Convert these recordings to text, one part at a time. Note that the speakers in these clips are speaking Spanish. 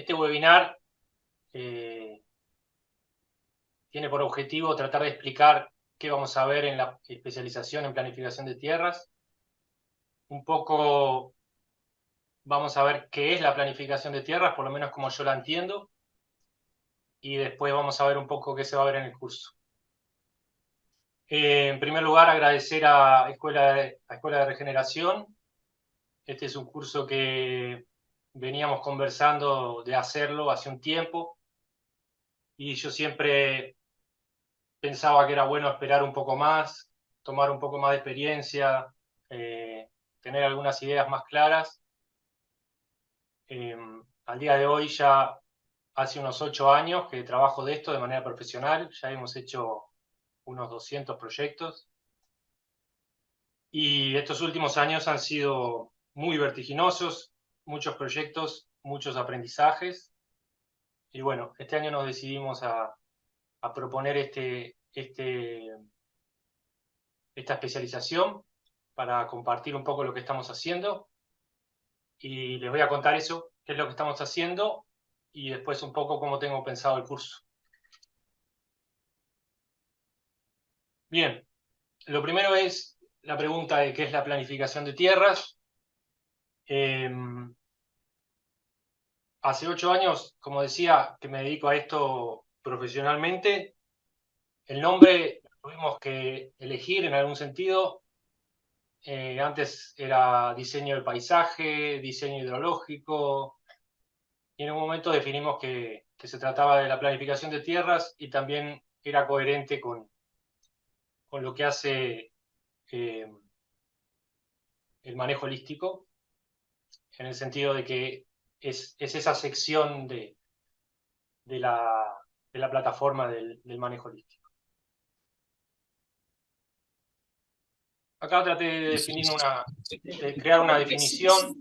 Este webinar tiene por objetivo tratar de explicar qué vamos a ver en la especialización en planificación de tierras. Un poco vamos a ver qué es la planificación de tierras, por lo menos como yo la entiendo, y después vamos a ver un poco qué se va a ver en el curso. En primer lugar, agradecer a Escuela de Regeneración. Este es un curso que veníamos conversando de hacerlo hace un tiempo, y yo siempre pensaba que era bueno esperar un poco más, tomar un poco más de experiencia, tener algunas ideas más claras. Al día de hoy ya hace unos 8 años que trabajo de esto de manera profesional, ya hemos hecho unos 200 proyectos y estos últimos años han sido muy vertiginosos, muchos proyectos, muchos aprendizajes y bueno, este año nos decidimos a proponer esta especialización para compartir un poco lo que estamos haciendo y les voy a contar eso, qué es lo que estamos haciendo y después un poco cómo tengo pensado el curso. Bien, lo primero es la pregunta de qué es la planificación de tierras. Hace 8 años, como decía, que me dedico a esto profesionalmente. El nombre lo tuvimos que elegir en algún sentido. Antes era diseño del paisaje, diseño hidrológico, y en un momento definimos que se trataba de la planificación de tierras y también era coherente con lo que hace eh, el manejo holístico, en el sentido de que es esa sección de la, de la plataforma del manejo holístico. Acá traté de crear una definición.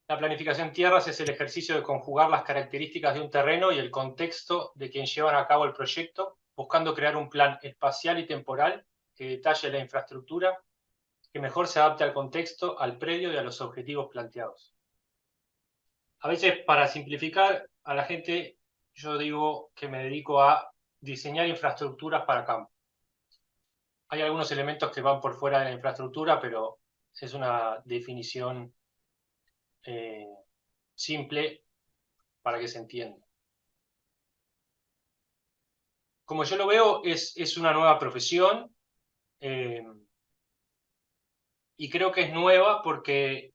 La planificación en tierras es el ejercicio de conjugar las características de un terreno y el contexto de quien llevan a cabo el proyecto, buscando crear un plan espacial y temporal que detalle la infraestructura, que mejor se adapte al contexto, al predio y a los objetivos planteados. A veces, para simplificar a la gente, yo digo que me dedico a diseñar infraestructuras para campo. Hay algunos elementos que van por fuera de la infraestructura, pero es una definición eh, simple para que se entienda. Como yo lo veo, es una nueva profesión eh, y creo que es nueva porque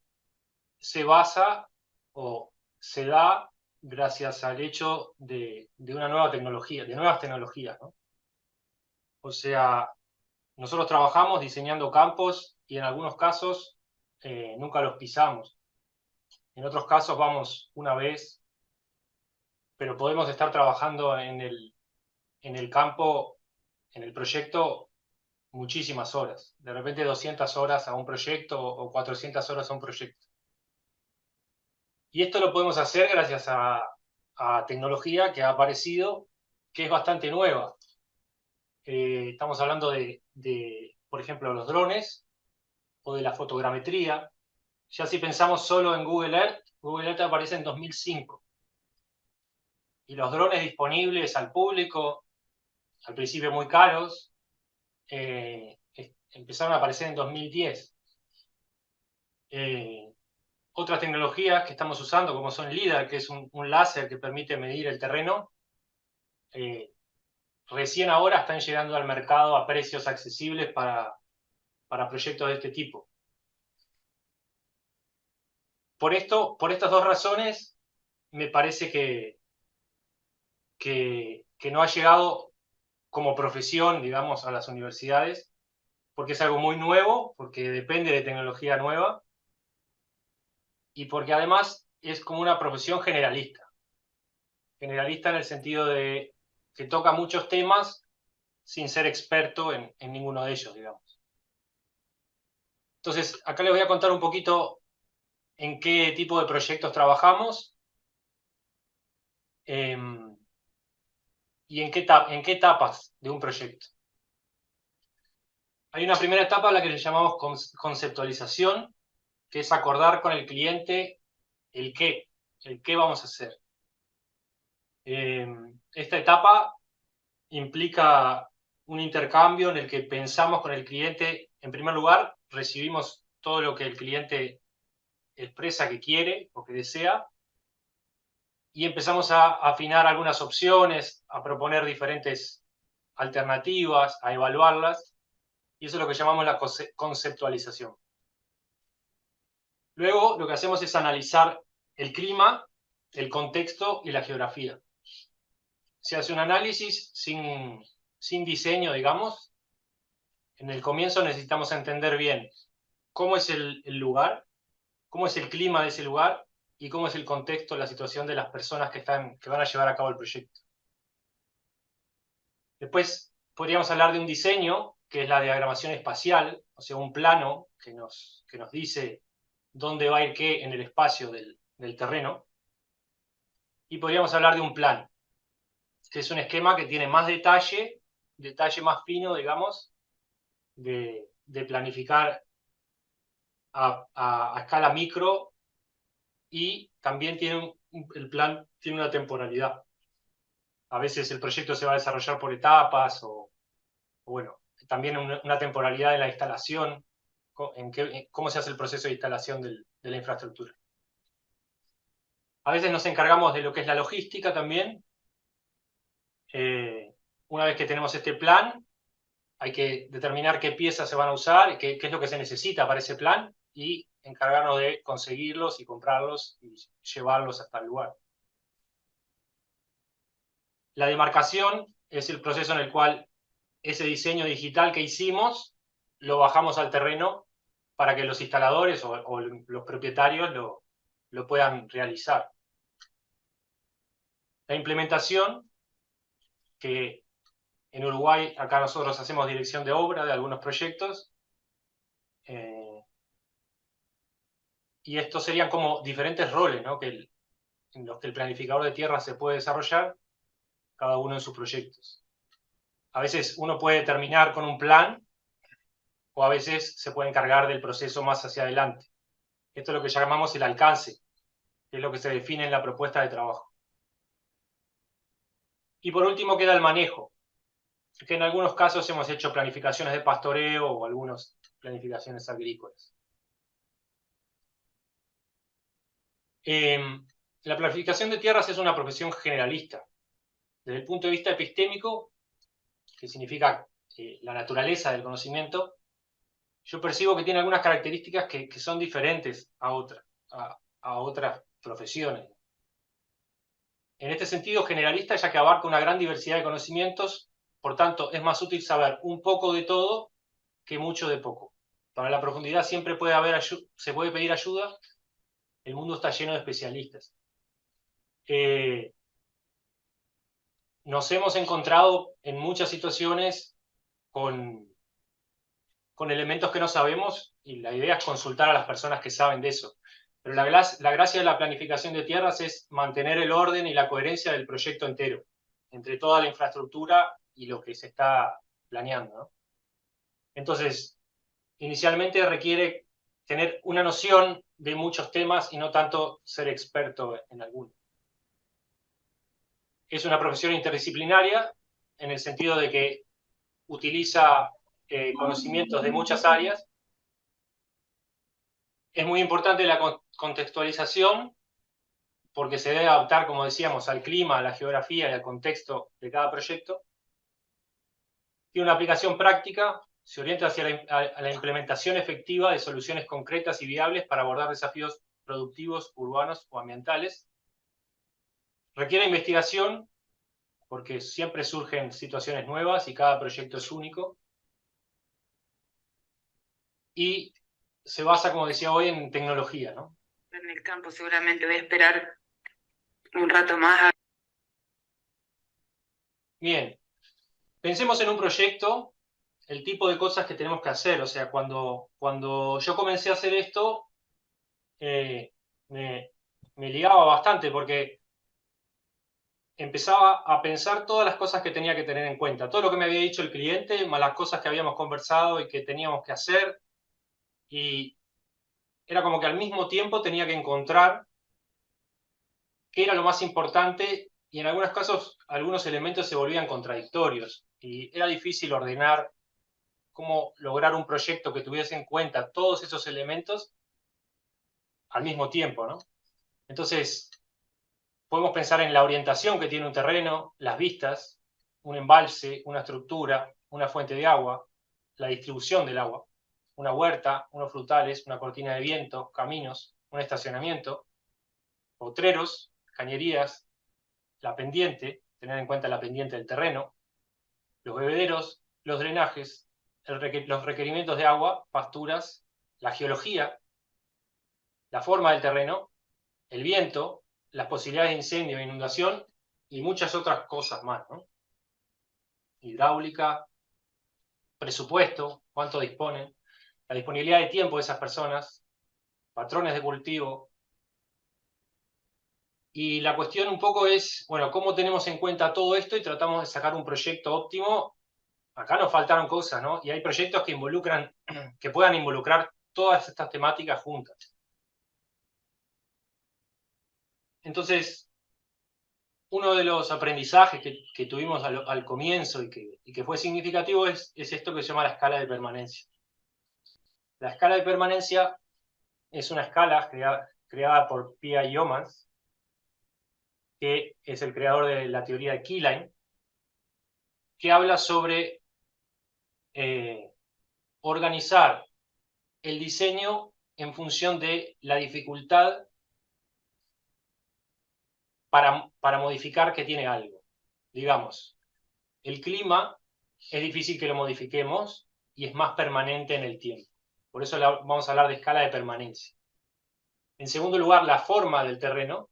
se basa o se da gracias al hecho de una nueva tecnología, de nuevas tecnologías, ¿no? O sea, nosotros trabajamos diseñando campos y en algunos casos nunca los pisamos. En otros casos vamos una vez, pero podemos estar trabajando en el campo, en el proyecto, muchísimas horas. De repente 200 horas a un proyecto o 400 horas a un proyecto. Y esto lo podemos hacer gracias a tecnología que ha aparecido, que es bastante nueva. Estamos hablando por ejemplo, los drones o de la fotogrametría. Ya si pensamos solo en Google Earth aparece en 2005. Y los drones disponibles al público, al principio muy caros, empezaron a aparecer en 2010. Otras tecnologías que estamos usando, como son LIDAR, que es un láser que permite medir el terreno, recién ahora están llegando al mercado a precios accesibles para proyectos de este tipo. Por estas dos razones, me parece que no ha llegado como profesión, digamos, a las universidades, porque es algo muy nuevo, porque depende de tecnología nueva, y porque además es como una profesión generalista. Generalista en el sentido de que toca muchos temas sin ser experto en ninguno de ellos, digamos. Entonces, acá les voy a contar un poquito en qué tipo de proyectos trabajamos eh, y en qué etapas de un proyecto. Hay una primera etapa a la que le llamamos conceptualización, que es acordar con el cliente el qué, el qué vamos a hacer. Esta etapa implica un intercambio en el que pensamos con el cliente. En primer lugar, recibimos todo lo que el cliente expresa que quiere o que desea y empezamos a afinar algunas opciones, a proponer diferentes alternativas, a evaluarlas, y eso es lo que llamamos la conceptualización. Luego lo que hacemos es analizar el clima, el contexto y la geografía. Se hace un análisis sin diseño, digamos. En el comienzo necesitamos entender bien cómo es el lugar, cómo es el clima de ese lugar y cómo es el contexto, la situación de las personas que van a llevar a cabo el proyecto. Después podríamos hablar de un diseño, que es la diagramación espacial, o sea, un plano que nos dice dónde va a ir qué en el espacio del terreno. Y podríamos hablar de un plan, que es un esquema que tiene más detalle más fino, digamos, de planificar a escala micro, y también el plan tiene una temporalidad. A veces el proyecto se va a desarrollar por etapas o bueno, también una temporalidad de la instalación, cómo se hace el proceso de instalación de la infraestructura. A veces nos encargamos de lo que es la logística también. Una vez que tenemos este plan, hay que determinar qué piezas se van a usar y qué es lo que se necesita para ese plan y encargarnos de conseguirlos y comprarlos y llevarlos hasta el lugar. La demarcación es el proceso en el cual ese diseño digital que hicimos lo bajamos al terreno para que los instaladores o los propietarios lo puedan realizar. La implementación, que en Uruguay, acá nosotros hacemos dirección de obra de algunos proyectos, y estos serían como diferentes roles, ¿no? En los que el planificador de tierra se puede desarrollar, cada uno en sus proyectos. A veces uno puede terminar con un plan, o a veces se puede encargar del proceso más hacia adelante. Esto es lo que llamamos el alcance, que es lo que se define en la propuesta de trabajo. Y por último queda el manejo, que en algunos casos hemos hecho planificaciones de pastoreo o algunas planificaciones agrícolas. La planificación de tierras es una profesión generalista. Desde el punto de vista epistémico, que significa la naturaleza del conocimiento, yo percibo que tiene algunas características que son diferentes a otras profesiones. En este sentido generalista, ya que abarca una gran diversidad de conocimientos, por tanto es más útil saber un poco de todo que mucho de poco. Para la profundidad siempre se puede pedir ayuda, el mundo está lleno de especialistas. Nos hemos encontrado en muchas situaciones con elementos que no sabemos, y la idea es consultar a las personas que saben de eso. Pero la gracia de la planificación de tierras es mantener el orden y la coherencia del proyecto entero, entre toda la infraestructura y lo que se está planeando, ¿no? Entonces, inicialmente requiere tener una noción de muchos temas y no tanto ser experto en alguno. Es una profesión interdisciplinaria en el sentido de que utiliza conocimientos de muchas áreas. Es muy importante la contextualización porque se debe adaptar, como decíamos, al clima, a la geografía y al contexto de cada proyecto. Tiene una aplicación práctica, se orienta hacia la implementación efectiva de soluciones concretas y viables para abordar desafíos productivos, urbanos o ambientales. Requiere investigación porque siempre surgen situaciones nuevas y cada proyecto es único. Y se basa, como decía hoy, en tecnología, ¿no? En el campo seguramente voy a esperar un rato más. Bien, pensemos en un proyecto, el tipo de cosas que tenemos que hacer. O sea, cuando yo comencé a hacer esto, me ligaba bastante porque empezaba a pensar todas las cosas que tenía que tener en cuenta, todo lo que me había dicho el cliente, más las cosas que habíamos conversado y que teníamos que hacer, y era como que al mismo tiempo tenía que encontrar qué era lo más importante, y en algunos casos algunos elementos se volvían contradictorios, y era difícil ordenar cómo lograr un proyecto que tuviese en cuenta todos esos elementos al mismo tiempo, ¿no? Entonces, podemos pensar en la orientación que tiene un terreno, las vistas, un embalse, una estructura, una fuente de agua, la distribución del agua, una huerta, unos frutales, una cortina de viento, caminos, un estacionamiento, potreros, cañerías, la pendiente, tener en cuenta la pendiente del terreno, los bebederos, los drenajes, los requerimientos de agua, pasturas, la geología, la forma del terreno, el viento, las posibilidades de incendio e inundación y muchas otras cosas más, ¿no? Hidráulica, presupuesto, cuánto disponen, la disponibilidad de tiempo de esas personas, patrones de cultivo. Y la cuestión un poco es, bueno, cómo tenemos en cuenta todo esto y tratamos de sacar un proyecto óptimo. Acá nos faltaron cosas, ¿no? Y hay proyectos que involucran, que puedan involucrar todas estas temáticas juntas. Entonces, uno de los aprendizajes que tuvimos al comienzo y que fue significativo es esto que se llama la escala de permanencia. La escala de permanencia es una escala creada por Pia Yeomans, que es el creador de la teoría de Keyline, que habla sobre organizar el diseño en función de la dificultad para modificar que tiene algo. Digamos, el clima es difícil que lo modifiquemos y es más permanente en el tiempo. Por eso vamos a hablar de escala de permanencia. En segundo lugar, la forma del terreno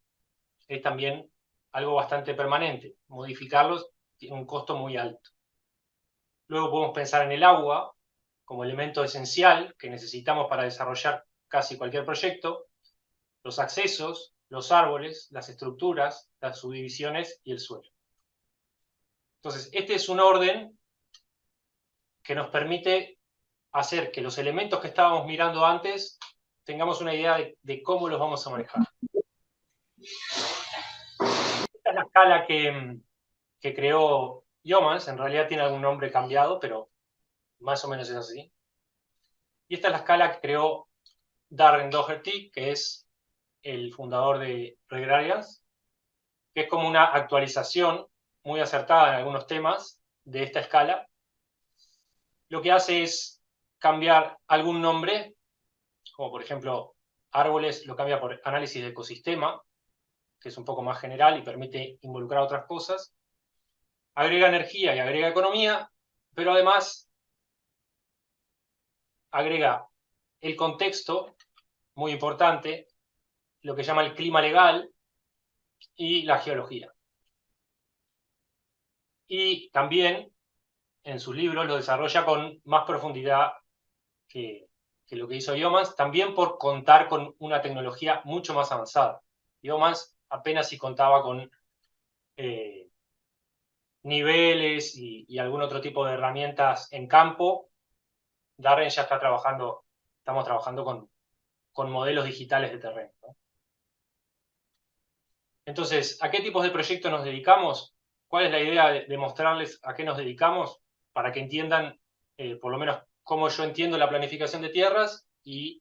es también algo bastante permanente. Modificarlos tiene un costo muy alto. Luego podemos pensar en el agua como elemento esencial que necesitamos para desarrollar casi cualquier proyecto, los accesos, los árboles, las estructuras, las subdivisiones y el suelo. Entonces, este es un orden que nos permite hacer que los elementos que estábamos mirando antes tengamos una idea de cómo los vamos a manejar. Esta es la escala que creó Yeomans, en realidad tiene algún nombre cambiado, pero más o menos es así. Y esta es la escala que creó Darren Doherty, que es el fundador de Regrarians, que es como una actualización muy acertada en algunos temas de esta escala. Lo que hace es cambiar algún nombre, como por ejemplo árboles lo cambia por análisis de ecosistema, que es un poco más general y permite involucrar otras cosas. Agrega energía y agrega economía, pero además agrega el contexto, muy importante, lo que llama el clima legal y la geología. Y también en sus libros lo desarrolla con más profundidad que lo que hizo Yeomans, también por contar con una tecnología mucho más avanzada. Yeomans apenas si contaba con niveles y algún otro tipo de herramientas en campo. Darren ya estamos trabajando con modelos digitales de terreno, ¿no? Entonces, ¿a qué tipos de proyectos nos dedicamos? ¿Cuál es la idea de mostrarles a qué nos dedicamos? Para que entiendan, por lo menos, cómo yo entiendo la planificación de tierras y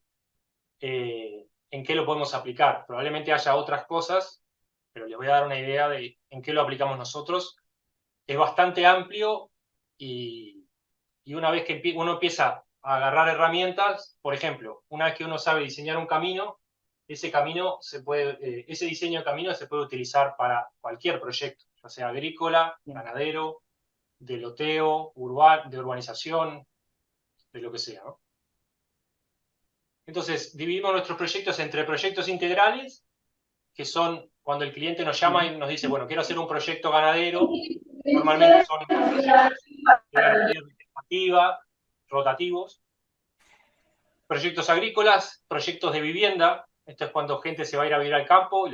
en qué lo podemos aplicar. Probablemente haya otras cosas, pero les voy a dar una idea de en qué lo aplicamos nosotros. Es bastante amplio y una vez que uno empieza a agarrar herramientas, por ejemplo, una vez que uno sabe diseñar un camino, ese diseño de camino se puede utilizar para cualquier proyecto, ya sea agrícola, ganadero, de loteo, de urbanización, de lo que sea, ¿no? Entonces, dividimos nuestros proyectos entre proyectos integrales, que son cuando el cliente nos llama y nos dice, bueno, quiero hacer un proyecto ganadero. Normalmente son proyectos de ganadería vegetativa, rotativos. Proyectos agrícolas, proyectos de vivienda. Esto es cuando gente se va a ir a vivir al campo y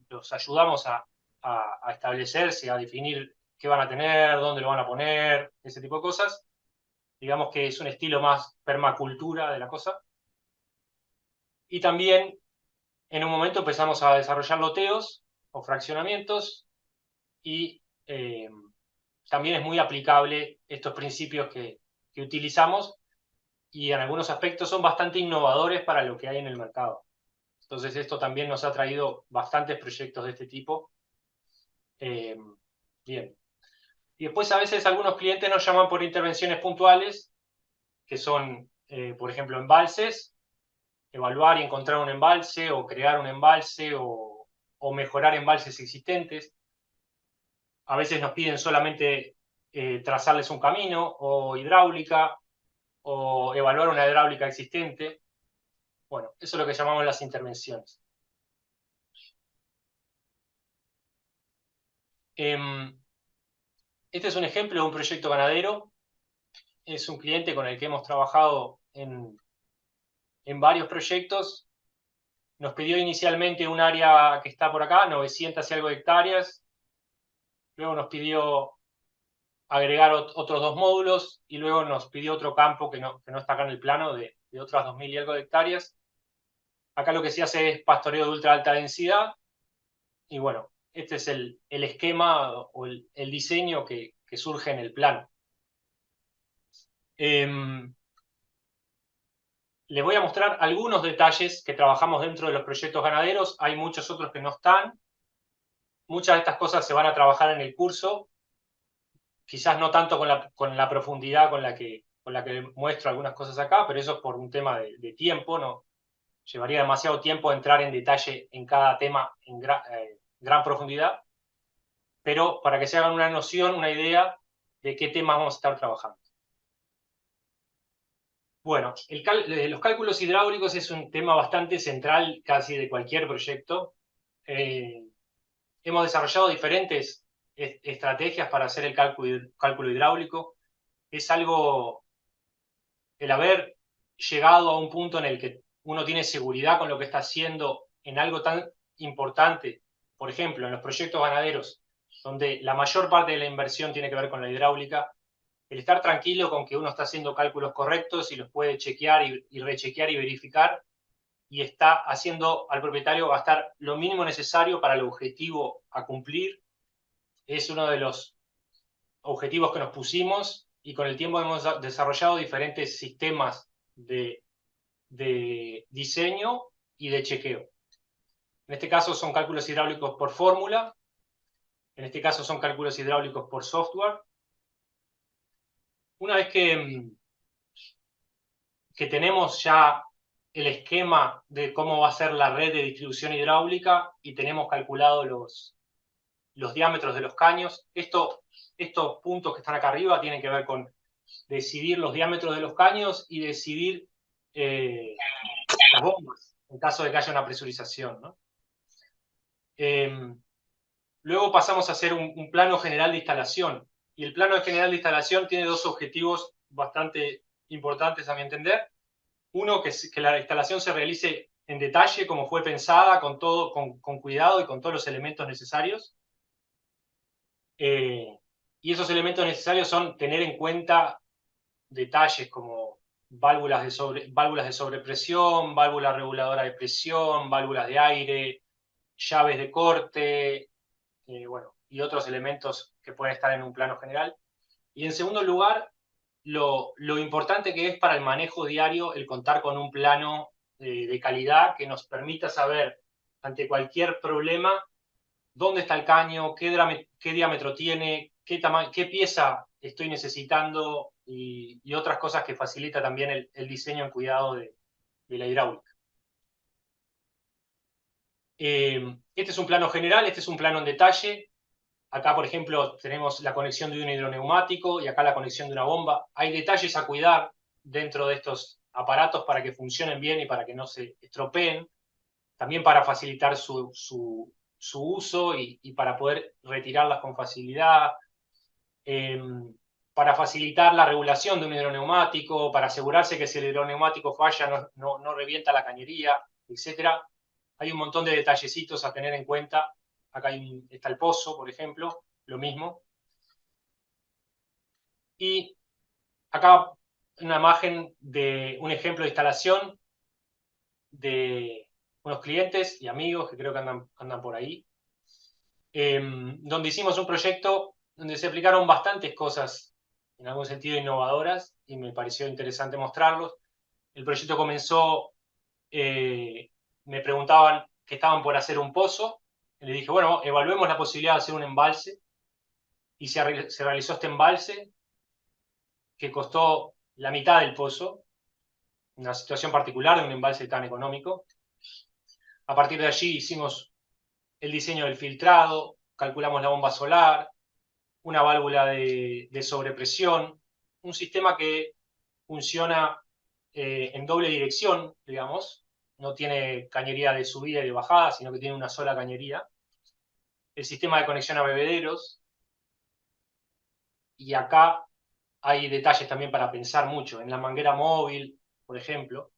los ayudamos a establecerse, a definir qué van a tener, dónde lo van a poner, ese tipo de cosas. Digamos que es un estilo más permacultura de la cosa. Y también en un momento empezamos a desarrollar loteos o fraccionamientos y también es muy aplicable estos principios que utilizamos y en algunos aspectos son bastante innovadores para lo que hay en el mercado. Entonces esto también nos ha traído bastantes proyectos de este tipo. Bien. Y después a veces algunos clientes nos llaman por intervenciones puntuales, que son, por ejemplo, embalses, evaluar y encontrar un embalse o crear un embalse o mejorar embalses existentes. A veces nos piden solamente trazarles un camino o hidráulica o evaluar una hidráulica existente. Bueno, eso es lo que llamamos las intervenciones. Este es un ejemplo de un proyecto ganadero. Es un cliente con el que hemos trabajado en varios proyectos. Nos pidió inicialmente un área que está por acá, 900 y algo de hectáreas. Luego nos pidió agregar otros 2 módulos y luego nos pidió otro campo que no está acá en el plano de otras 2000 y algo de hectáreas. Acá lo que se hace es pastoreo de ultra alta densidad y bueno, este es el esquema o el diseño que surge en el plano. Les voy a mostrar algunos detalles que trabajamos dentro de los proyectos ganaderos. Hay muchos otros que no están. Muchas de estas cosas se van a trabajar en el curso, quizás no tanto con la profundidad con la que muestro algunas cosas acá, pero eso es por un tema de tiempo, no llevaría demasiado tiempo entrar en detalle en cada tema en gran profundidad, pero para que se hagan una noción, una idea de qué temas vamos a estar trabajando. Bueno, los cálculos hidráulicos es un tema bastante central casi de cualquier proyecto. Hemos desarrollado diferentes estrategias para hacer el cálculo hidráulico. Es algo, el haber llegado a un punto en el que uno tiene seguridad con lo que está haciendo en algo tan importante, por ejemplo, en los proyectos ganaderos, donde la mayor parte de la inversión tiene que ver con la hidráulica, el estar tranquilo con que uno está haciendo cálculos correctos y los puede chequear y rechequear y verificar, y está haciendo al propietario gastar lo mínimo necesario para el objetivo a cumplir, es uno de los objetivos que nos pusimos y con el tiempo hemos desarrollado diferentes sistemas de diseño y de chequeo. En este caso son cálculos hidráulicos por fórmula, en este caso son cálculos hidráulicos por software. Una vez que tenemos ya el esquema de cómo va a ser la red de distribución hidráulica y tenemos calculado los diámetros de los caños, estos puntos que están acá arriba tienen que ver con decidir los diámetros de los caños y decidir las bombas, en caso de que haya una presurización, ¿no? Luego pasamos a hacer un plano general de instalación. Y el plano general de instalación tiene 2 objetivos bastante importantes a mi entender. Uno, que la instalación se realice en detalle, como fue pensada, con todo, con cuidado y con todos los elementos necesarios. Y esos elementos necesarios son tener en cuenta detalles como válvulas de sobrepresión, válvula reguladora de presión, válvulas de aire, llaves de corte, bueno, y otros elementos que pueden estar en un plano general. Y en segundo lugar, lo importante que es para el manejo diario el contar con un plano de calidad que nos permita saber ante cualquier problema dónde está el caño, qué diámetro tiene, qué pieza estoy necesitando y otras cosas que facilita también el diseño en cuidado de la hidráulica. Este es un plano general, este es un plano en detalle. Acá, por ejemplo, tenemos la conexión de un hidroneumático y acá la conexión de una bomba. Hay detalles a cuidar dentro de estos aparatos para que funcionen bien y para que no se estropeen. También para facilitar su uso y para poder retirarlas con facilidad. Para facilitar la regulación de un hidroneumático, para asegurarse que si el hidroneumático falla no revienta la cañería, etc. Hay un montón de detallecitos a tener en cuenta. Acá está el pozo, por ejemplo, lo mismo. Y acá una imagen de un ejemplo de instalación de unos clientes y amigos que creo que andan por ahí, donde hicimos un proyecto donde se aplicaron bastantes cosas, en algún sentido innovadoras, y me pareció interesante mostrarlos. El proyecto comenzó, me preguntaban que estaban por hacer un pozo, y le dije, bueno, evaluemos la posibilidad de hacer un embalse, y se realizó este embalse, que costó la mitad del pozo, una situación particular de un embalse tan económico. A partir de allí hicimos el diseño del filtrado, calculamos la bomba solar, una válvula de sobrepresión, un sistema que funciona en doble dirección, digamos, no tiene cañería de subida y de bajada, sino que tiene una sola cañería. El sistema de conexión a bebederos, y acá hay detalles también para pensar mucho. En la manguera móvil, por ejemplo,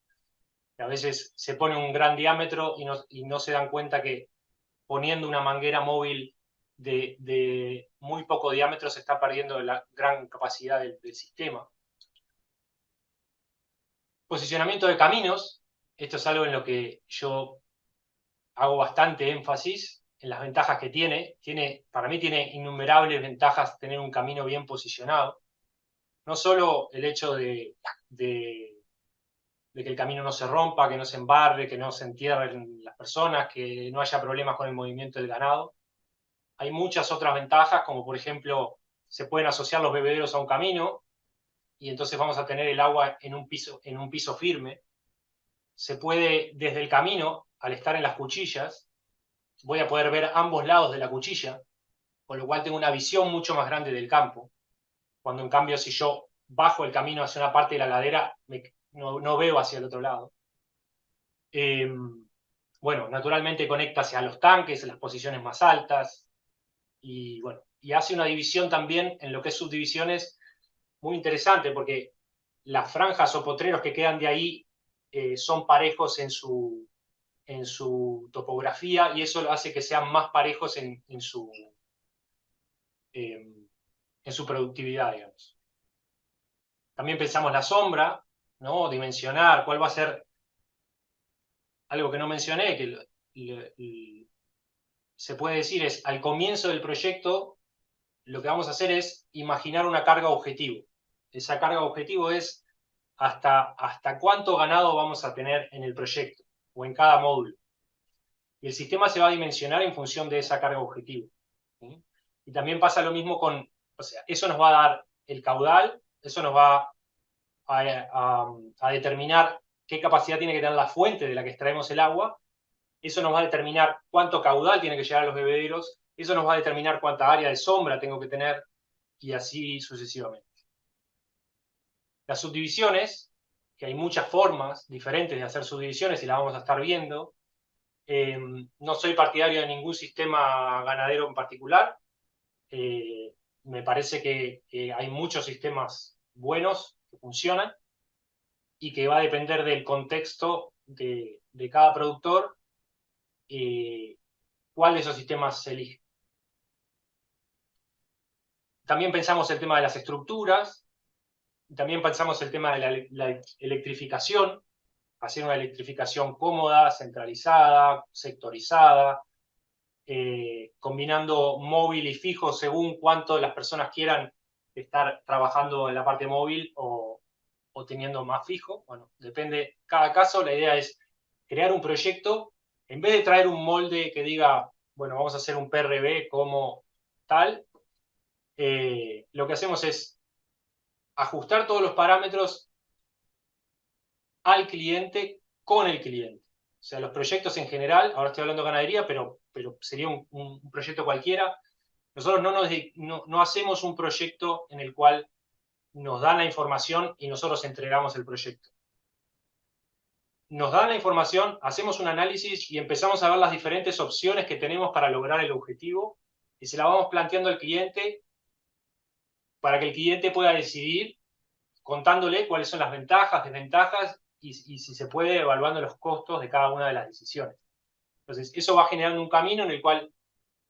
que a veces se pone un gran diámetro y no se dan cuenta que poniendo una manguera móvil de muy poco diámetro se está perdiendo la gran capacidad del sistema. Posicionamiento de caminos, esto es algo en lo que yo hago bastante énfasis, en las ventajas que para mí tiene innumerables ventajas tener un camino bien posicionado. No solo el hecho de que el camino no se rompa, que no se embarre, que no se entierren las personas, que no haya problemas con el movimiento del ganado. Hay muchas otras ventajas, como por ejemplo, se pueden asociar los bebederos a un camino y entonces vamos a tener el agua en un piso firme. Se puede, desde el camino, al estar en las cuchillas, voy a poder ver ambos lados de la cuchilla, con lo cual tengo una visión mucho más grande del campo. Cuando en cambio, si yo bajo el camino hacia una parte de la ladera, no veo hacia el otro lado. Bueno, naturalmente conecta hacia los tanques, en las posiciones más altas, y bueno, y hace una división también en lo que es subdivisiones muy interesante, porque las franjas o potreros que quedan de ahí son parejos en su topografía, y eso hace que sean más parejos en su productividad, digamos. También pensamos la sombra, ¿no? Dimensionar cuál va a ser algo que no mencioné, que se puede decir es, al comienzo del proyecto, lo que vamos a hacer es imaginar una carga objetivo. Esa carga objetivo es hasta cuánto ganado vamos a tener en el proyecto o en cada módulo. Y el sistema se va a dimensionar en función de esa carga objetivo. ¿Sí? Y también pasa lo mismo o sea, eso nos va a dar el caudal, eso nos va a determinar qué capacidad tiene que tener la fuente de la que extraemos el agua, eso nos va a determinar cuánto caudal tiene que llegar a los bebederos, eso nos va a determinar cuánta área de sombra tengo que tener, y así sucesivamente. Las subdivisiones, que hay muchas formas diferentes de hacer subdivisiones y las vamos a estar viendo. No soy partidario de ningún sistema ganadero en particular. Me parece que hay muchos sistemas buenos que funcionan y que va a depender del contexto de cada productor cuál de esos sistemas se elige. También pensamos el tema de las estructuras, también pensamos el tema de la electrificación, hacer una electrificación cómoda, centralizada, sectorizada, combinando móvil y fijo según cuánto las personas quieran estar trabajando en la parte móvil o teniendo más fijo. Bueno, depende cada caso. La idea es crear un proyecto, en vez de traer un molde que diga, bueno, vamos a hacer un PRB como tal, lo que hacemos es ajustar todos los parámetros al cliente con el cliente. O sea, los proyectos en general, ahora estoy hablando de ganadería, pero sería un proyecto cualquiera. Nosotros no hacemos un proyecto en el cual nos dan la información y nosotros entregamos el proyecto. Nos dan la información, hacemos un análisis y empezamos a ver las diferentes opciones que tenemos para lograr el objetivo y se la vamos planteando al cliente para que el cliente pueda decidir contándole cuáles son las ventajas, desventajas y si se puede evaluando los costos de cada una de las decisiones. Entonces, eso va generando un camino en el cual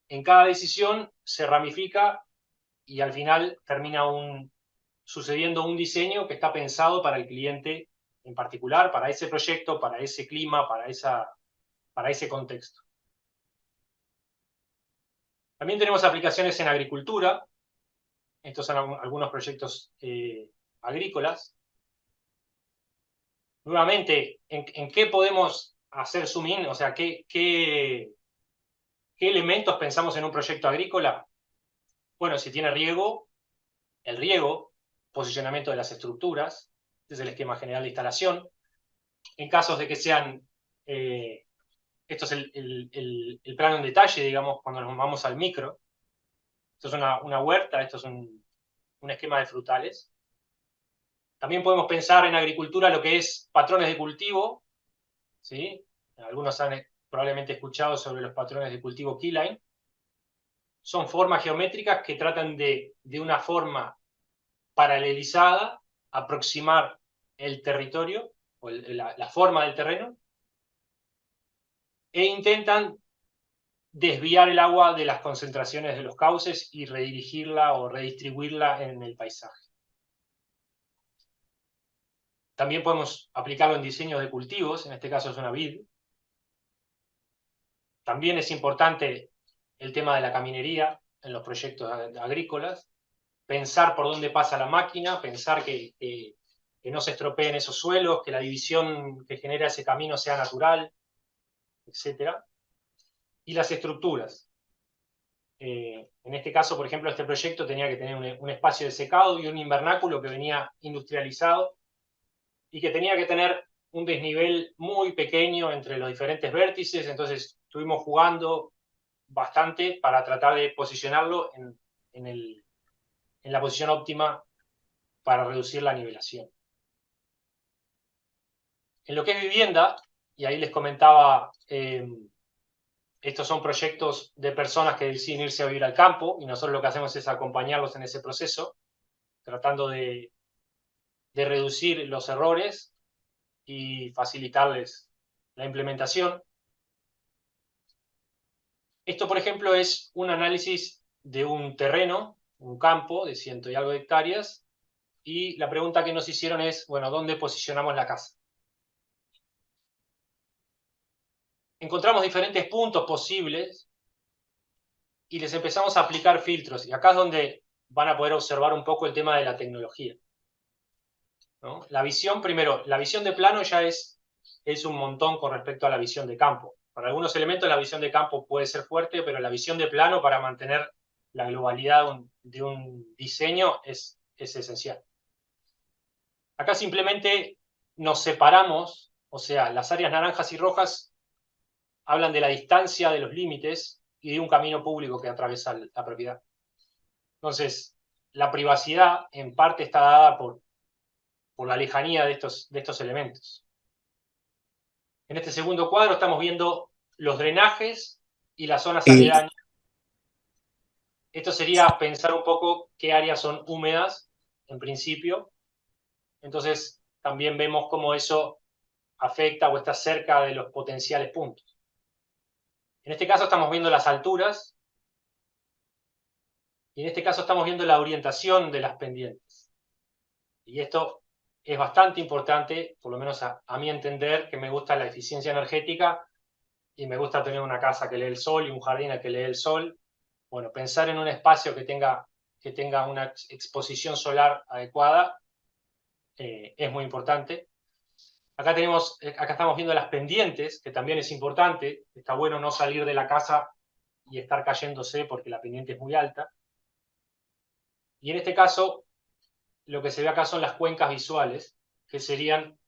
en cada decisión se ramifica y al final termina sucediendo un diseño que está pensado para el cliente en particular, para ese proyecto, para ese clima, para esa para ese contexto. También tenemos aplicaciones en agricultura. Estos son algunos proyectos agrícolas. Nuevamente, ¿en qué podemos hacer zoom in? O sea, ¿qué elementos pensamos en un proyecto agrícola? Bueno, si tiene riego, el riego, posicionamiento de las estructuras, este es el esquema general de instalación. En casos de que sean, esto es el plano en detalle, digamos, cuando nos vamos al micro. Esto es una huerta, esto es un esquema de frutales. También podemos pensar en agricultura lo que es patrones de cultivo, ¿sí? Algunos han probablemente escuchado sobre los patrones de cultivo keyline. Son formas geométricas que tratan de una forma paralelizada aproximar el territorio o la forma del terreno e intentan desviar el agua de las concentraciones de los cauces y redirigirla o redistribuirla en el paisaje. También podemos aplicarlo en diseños de cultivos, en este caso es una vid. También es importante el tema de la caminería en los proyectos agrícolas, pensar por dónde pasa la máquina, pensar que no se estropeen esos suelos, que la división que genera ese camino sea natural, etc. Y las estructuras. En este caso, por ejemplo, este proyecto tenía que tener un espacio de secado y un invernáculo que venía industrializado y que tenía que tener un desnivel muy pequeño entre los diferentes vértices, entonces estuvimos jugando bastante para tratar de posicionarlo en la posición óptima para reducir la nivelación. En lo que es vivienda, y ahí les comentaba, estos son proyectos de personas que deciden irse a vivir al campo y nosotros lo que hacemos es acompañarlos en ese proceso, tratando de reducir los errores y facilitarles la implementación. Esto, por ejemplo, es un análisis de un terreno, un campo de 100 y algo de hectáreas, y la pregunta que nos hicieron es, bueno, ¿dónde posicionamos la casa? Encontramos diferentes puntos posibles y les empezamos a aplicar filtros. Y acá es donde van a poder observar un poco el tema de la tecnología, ¿no? La visión, primero, la visión de plano ya es un montón con respecto a la visión de campo. Para algunos elementos la visión de campo puede ser fuerte, pero la visión de plano para mantener la globalidad de un diseño es esencial. Acá simplemente nos separamos, o sea, las áreas naranjas y rojas hablan de la distancia de los límites y de un camino público que atraviesa la propiedad. Entonces, la privacidad en parte está dada por la lejanía de estos elementos. En este segundo cuadro estamos viendo los drenajes y las zonas aledañas. Esto sería pensar un poco qué áreas son húmedas, en principio. Entonces, también vemos cómo eso afecta o está cerca de los potenciales puntos. En este caso estamos viendo las alturas y en este caso estamos viendo la orientación de las pendientes. Y esto es bastante importante, por lo menos a mi entender, que me gusta la eficiencia energética y me gusta tener una casa que lee el sol y un jardín al que lee el sol. Bueno, pensar en un espacio que tenga una exposición solar adecuada es muy importante. Acá estamos viendo las pendientes, que también es importante. Está bueno no salir de la casa y estar cayéndose porque la pendiente es muy alta. Y en este caso, lo que se ve acá son las cuencas visuales, que serían,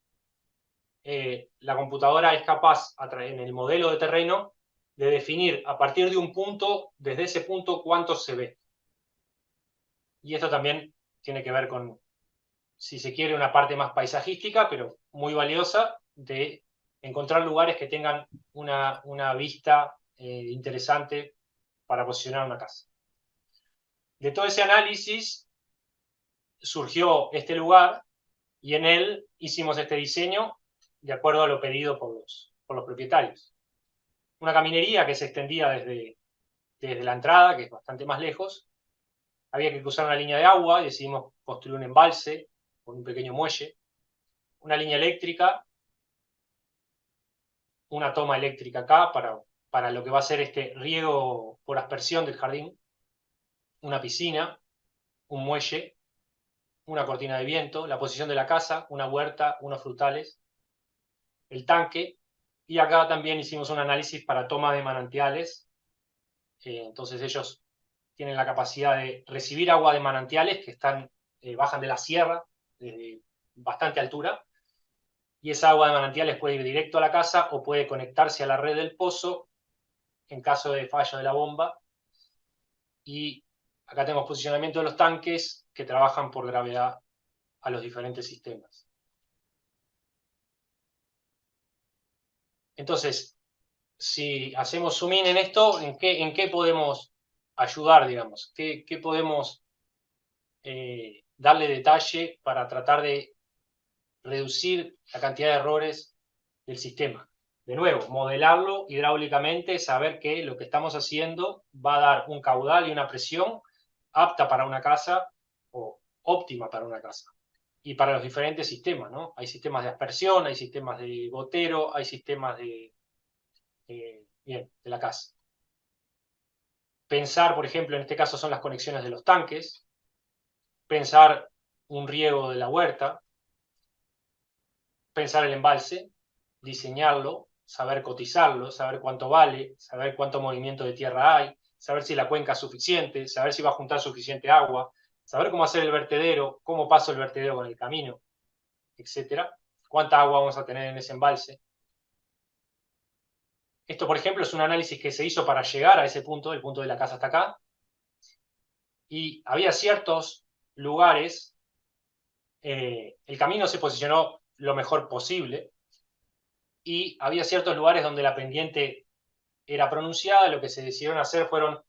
la computadora es capaz, en el modelo de terreno, de definir a partir de un punto, desde ese punto, cuánto se ve. Y esto también tiene que ver con, si se quiere, una parte más paisajística, pero muy valiosa, de encontrar lugares que tengan una vista interesante para posicionar una casa. De todo ese análisis surgió este lugar y en él hicimos este diseño de acuerdo a lo pedido por los propietarios. Una caminería que se extendía desde la entrada, que es bastante más lejos. Había que cruzar una línea de agua y decidimos construir un embalse con un pequeño muelle. Una línea eléctrica una toma eléctrica acá para lo que va a ser este riego por aspersión del jardín, una piscina, un muelle, una cortina de viento, la posición de la casa, una huerta, unos frutales, el tanque, y acá también hicimos un análisis para toma de manantiales. Entonces ellos tienen la capacidad de recibir agua de manantiales que bajan de la sierra desde bastante altura, y esa agua de manantiales puede ir directo a la casa o puede conectarse a la red del pozo en caso de fallo de la bomba. Y acá tenemos posicionamiento de los tanques que trabajan por gravedad a los diferentes sistemas. Entonces, si hacemos zoom in en esto, ¿en qué podemos ayudar, digamos? ¿Qué podemos darle detalle para tratar de reducir la cantidad de errores del sistema? De nuevo, modelarlo hidráulicamente, saber que lo que estamos haciendo va a dar un caudal y una presión apta para una casa o óptima para una casa. Y para los diferentes sistemas, ¿no? Hay sistemas de aspersión, hay sistemas de gotero, hay sistemas de la casa. Pensar, por ejemplo, en este caso son las conexiones de los tanques, pensar un riego de la huerta, pensar el embalse, diseñarlo, saber cotizarlo, saber cuánto vale, saber cuánto movimiento de tierra hay, saber si la cuenca es suficiente, saber si va a juntar suficiente agua, saber cómo hacer el vertedero, cómo paso el vertedero con el camino, etcétera, cuánta agua vamos a tener en ese embalse. Esto, por ejemplo, es un análisis que se hizo para llegar a ese punto, el punto de la casa hasta acá, y había ciertos lugares, el camino se posicionó lo mejor posible, y había ciertos lugares donde la pendiente era pronunciada. Lo que se decidieron hacer fueron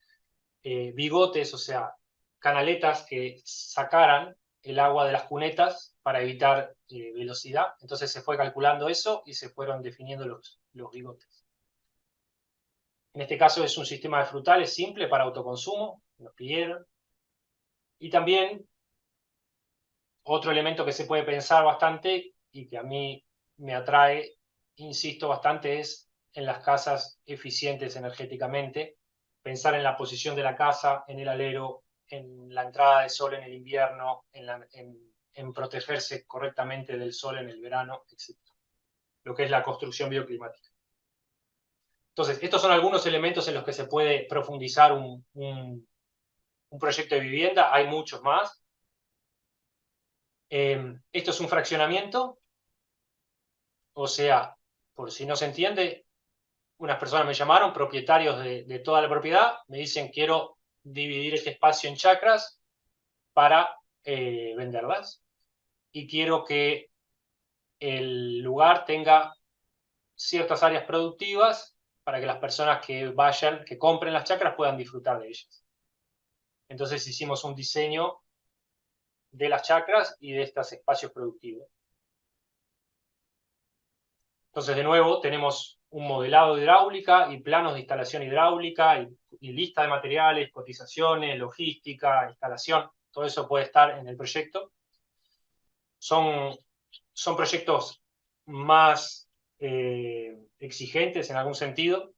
bigotes, o sea, canaletas que sacaran el agua de las cunetas para evitar velocidad. Entonces se fue calculando eso y se fueron definiendo los bigotes. En este caso es un sistema de frutales simple para autoconsumo, nos pidieron. Y también otro elemento que se puede pensar bastante y que a mí me atrae, insisto bastante, es en las casas eficientes energéticamente, pensar en la posición de la casa, en el alero, en la entrada de sol en el invierno, en protegerse correctamente del sol en el verano, etc. Lo que es la construcción bioclimática. Entonces, estos son algunos elementos en los que se puede profundizar un proyecto de vivienda. Hay muchos más. Esto es un fraccionamiento, o sea, por si no se entiende, unas personas me llamaron, propietarios de toda la propiedad, me dicen quiero dividir este espacio en chacras para venderlas, y quiero que el lugar tenga ciertas áreas productivas para que las personas que vayan, que compren las chacras puedan disfrutar de ellas. Entonces hicimos un diseño de las chacras y de estos espacios productivos. Entonces, de nuevo, tenemos un modelado de hidráulica y planos de instalación hidráulica y lista de materiales, cotizaciones, logística, instalación. Todo eso puede estar en el proyecto. Son proyectos más exigentes en algún sentido,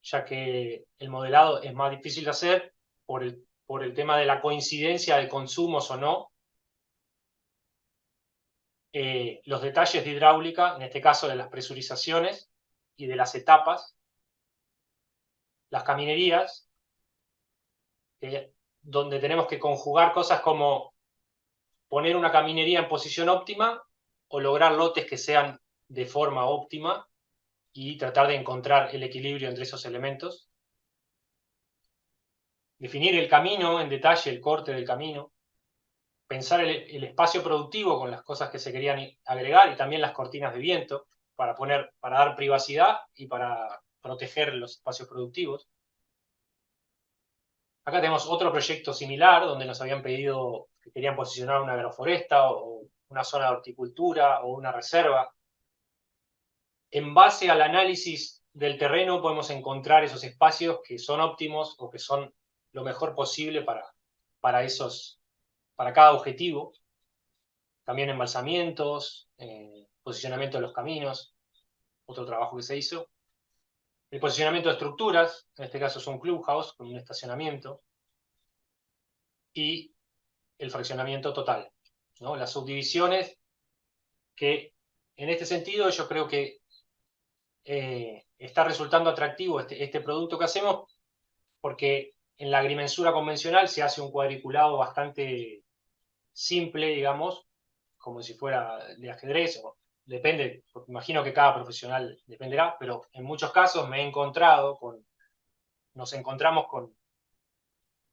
ya que el modelado es más difícil de hacer por el tema de la coincidencia de consumos o no. Los detalles de hidráulica, en este caso de las presurizaciones y de las etapas, las caminerías, donde tenemos que conjugar cosas como poner una caminería en posición óptima o lograr lotes que sean de forma óptima y tratar de encontrar el equilibrio entre esos elementos. Definir el camino en detalle, el corte del camino. Pensar el espacio productivo con las cosas que se querían agregar y también las cortinas de viento para dar privacidad y para proteger los espacios productivos. Acá tenemos otro proyecto similar donde nos habían pedido que querían posicionar una agroforesta o una zona de horticultura o una reserva. En base al análisis del terreno podemos encontrar esos espacios que son óptimos o que son lo mejor posible para cada objetivo. También embalsamientos, posicionamiento de los caminos. otro trabajo que se hizo. El posicionamiento de estructuras, en este caso es un clubhouse con un estacionamiento, y el fraccionamiento total, ¿no? Las subdivisiones que en este sentido yo creo que está resultando atractivo este producto que hacemos, porque en la agrimensura convencional se hace un cuadriculado bastante simple, digamos, como si fuera de ajedrez, o depende, imagino que cada profesional dependerá, pero en muchos casos nos encontramos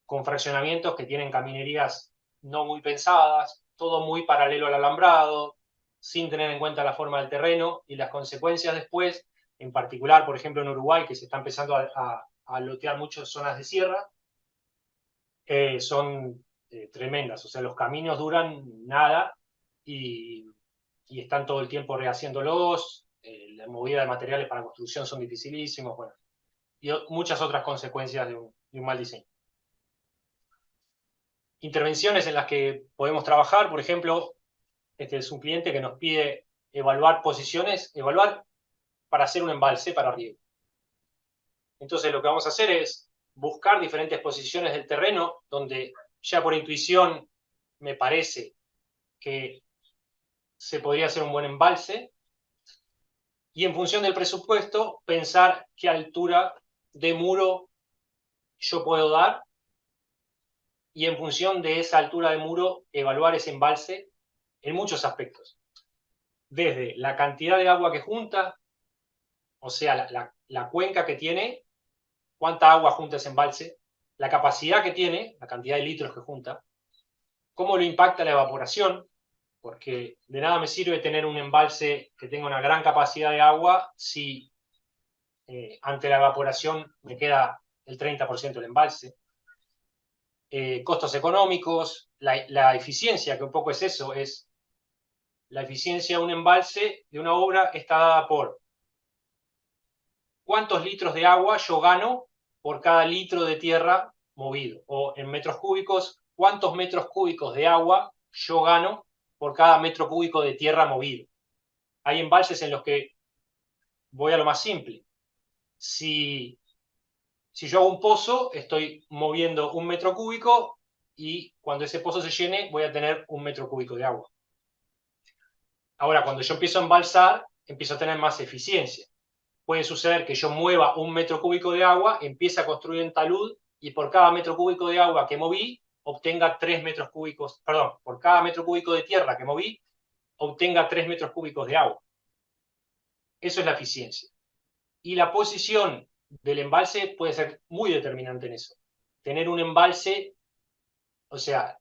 con fraccionamientos que tienen caminerías no muy pensadas, todo muy paralelo al alambrado, sin tener en cuenta la forma del terreno y las consecuencias después, en particular, por ejemplo, en Uruguay, que se está empezando a lotear muchas zonas de sierra, son tremendas. O sea, los caminos duran nada y, y están todo el tiempo rehaciéndolos, la movida de materiales para construcción son dificilísimos, bueno, y muchas otras consecuencias de un mal diseño. Intervenciones en las que podemos trabajar, por ejemplo, este es un cliente que nos pide evaluar posiciones, evaluar para hacer un embalse para riego. Entonces lo que vamos a hacer es buscar diferentes posiciones del terreno donde ya por intuición me parece que se podría hacer un buen embalse, y en función del presupuesto pensar qué altura de muro yo puedo dar, y en función de esa altura de muro evaluar ese embalse en muchos aspectos. Desde la cantidad de agua que junta, o sea, la cuenca que tiene, cuánta agua junta ese embalse, la capacidad que tiene, la cantidad de litros que junta, cómo lo impacta la evaporación, porque de nada me sirve tener un embalse que tenga una gran capacidad de agua si ante la evaporación me queda el 30% del embalse. Costos económicos, la eficiencia, que un poco es eso, es la eficiencia de un embalse, de una obra, está dada por cuántos litros de agua yo gano por cada litro de tierra movido, o en metros cúbicos, cuántos metros cúbicos de agua yo gano por cada metro cúbico de tierra movido. Hay embalses en los que voy a lo más simple. Si yo hago un pozo, estoy moviendo 1 metro cúbico y cuando ese pozo se llene voy a tener 1 metro cúbico de agua. Ahora, cuando yo empiezo a embalsar, empiezo a tener más eficiencia. Puede suceder que yo mueva 1 metro cúbico de agua, empiece a construir un talud y por cada metro cúbico de agua que moví, obtenga 3 metros cúbicos, perdón, por cada metro cúbico de tierra que moví, obtenga 3 metros cúbicos de agua. Eso es la eficiencia. Y la posición del embalse puede ser muy determinante en eso. Tener un embalse, o sea,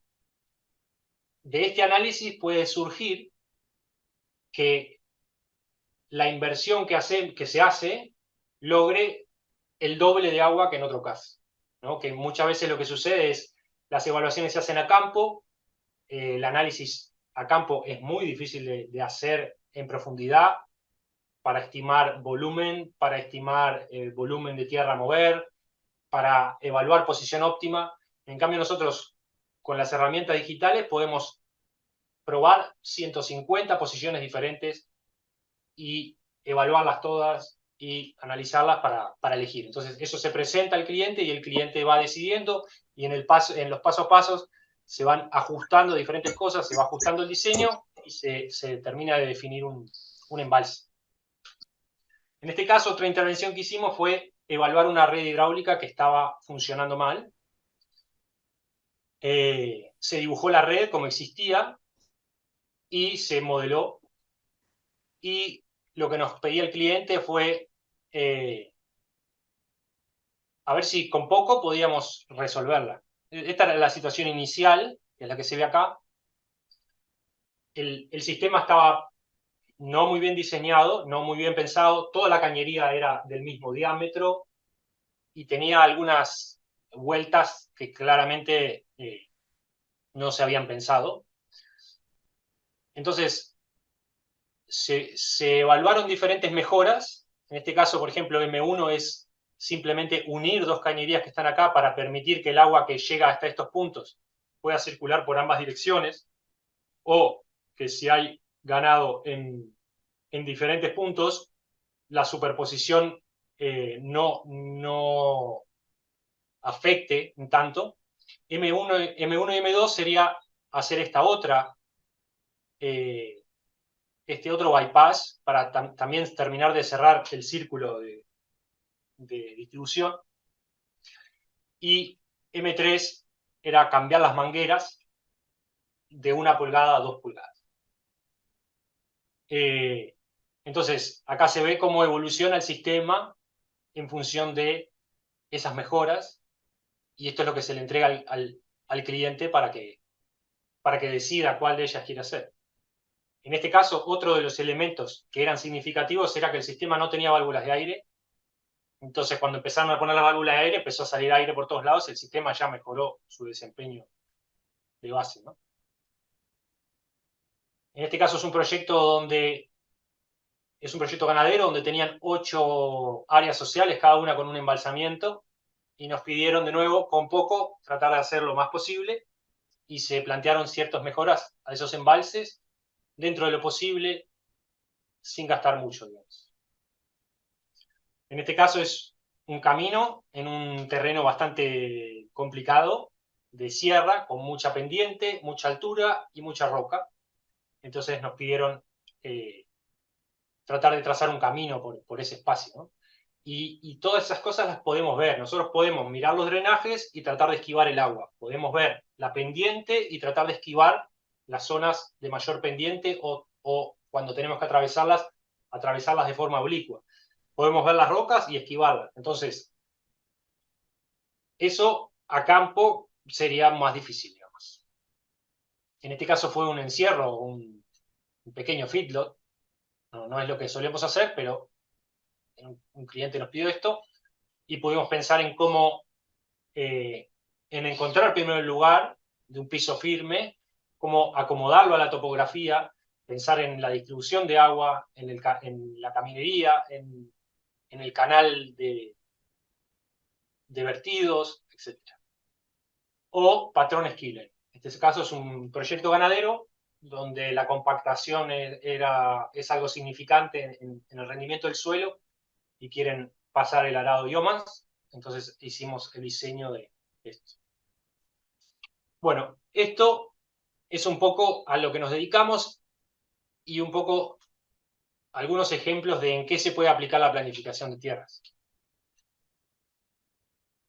de este análisis puede surgir que la inversión que se hace logre el doble de agua que en otro caso, ¿no? Que muchas veces lo que sucede es las evaluaciones se hacen a campo, el análisis a campo es muy difícil de hacer en profundidad para estimar volumen, para estimar el volumen de tierra a mover, para evaluar posición óptima. En cambio nosotros con las herramientas digitales podemos probar 150 posiciones diferentes y evaluarlas todas y analizarlas para elegir. Entonces eso se presenta al cliente y el cliente va decidiendo, y en los pasos a pasos se van ajustando diferentes cosas, se va ajustando el diseño y se termina de definir un embalse. En este caso, otra intervención que hicimos fue evaluar una red hidráulica que estaba funcionando mal. Se dibujó la red como existía y se modeló, y lo que nos pedía el cliente fue a ver si con poco podíamos resolverla. Esta era la situación inicial, que es la que se ve acá. El sistema estaba no muy bien diseñado, no muy bien pensado, toda la cañería era del mismo diámetro y tenía algunas vueltas que claramente no se habían pensado. Entonces, se evaluaron diferentes mejoras. En este caso, por ejemplo, M1 es simplemente unir dos cañerías que están acá para permitir que el agua que llega hasta estos puntos pueda circular por ambas direcciones, o que si hay ganado en diferentes puntos, la superposición no afecte un tanto. M1 y M2 sería hacer este otro bypass para también terminar de cerrar el círculo de distribución. Y M3 era cambiar las mangueras de 1 pulgada a 2 pulgadas. Entonces, acá se ve cómo evoluciona el sistema en función de esas mejoras, y esto es lo que se le entrega al cliente para que decida cuál de ellas quiere hacer. En este caso, otro de los elementos que eran significativos era que el sistema no tenía válvulas de aire. Entonces, cuando empezaron a poner las válvulas de aire, empezó a salir aire por todos lados, el sistema ya mejoró su desempeño de base, ¿no? En este caso es un proyecto ganadero donde tenían 8 áreas sociales, cada una con un embalsamiento, y nos pidieron de nuevo, con poco, tratar de hacer lo más posible, y se plantearon ciertas mejoras a esos embalses, dentro de lo posible, sin gastar mucho, digamos. En este caso es un camino en un terreno bastante complicado, de sierra, con mucha pendiente, mucha altura y mucha roca. Entonces nos pidieron tratar de trazar un camino por ese espacio, ¿no? Y todas esas cosas las podemos ver. Nosotros podemos mirar los drenajes y tratar de esquivar el agua. Podemos ver la pendiente y tratar de esquivar las zonas de mayor pendiente o cuando tenemos que atravesarlas de forma oblicua. Podemos ver las rocas y esquivarlas. Entonces, eso a campo sería más difícil, digamos. En este caso fue un encierro, un pequeño feedlot. No es lo que solemos hacer, pero un cliente nos pidió esto y pudimos pensar en cómo, en encontrar primero el lugar de un piso firme, cómo acomodarlo a la topografía, pensar en la distribución de agua, en la caminería, en el canal de vertidos, etc. O patrón Skiller. En este caso es un proyecto ganadero donde la compactación es algo significante en el rendimiento del suelo y quieren pasar el arado Yeomans, entonces hicimos el diseño de esto. Bueno, esto es un poco a lo que nos dedicamos y un poco algunos ejemplos de en qué se puede aplicar la planificación de tierras.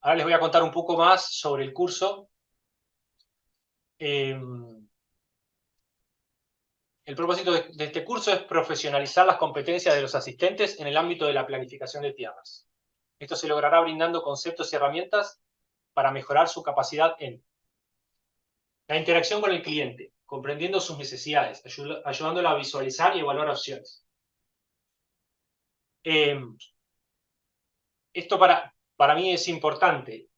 Ahora les voy a contar un poco más sobre el curso. El propósito de este curso es profesionalizar las competencias de los asistentes en el ámbito de la planificación de tierras. Esto se logrará brindando conceptos y herramientas para mejorar su capacidad en la interacción con el cliente, comprendiendo sus necesidades, ayudándolo a visualizar y evaluar opciones. Esto para mí es importante.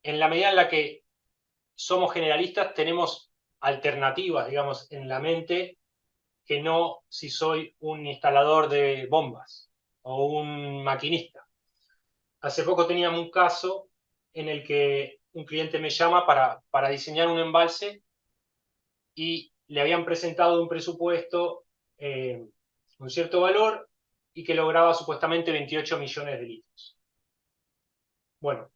En la medida en la que somos generalistas, tenemos alternativas, digamos, en la mente, que no si soy un instalador de bombas o un maquinista. Hace poco teníamos un caso en el que un cliente me llama para diseñar un embalse y le habían presentado un presupuesto, un cierto valor, y que lograba supuestamente 28 millones de litros. Bueno,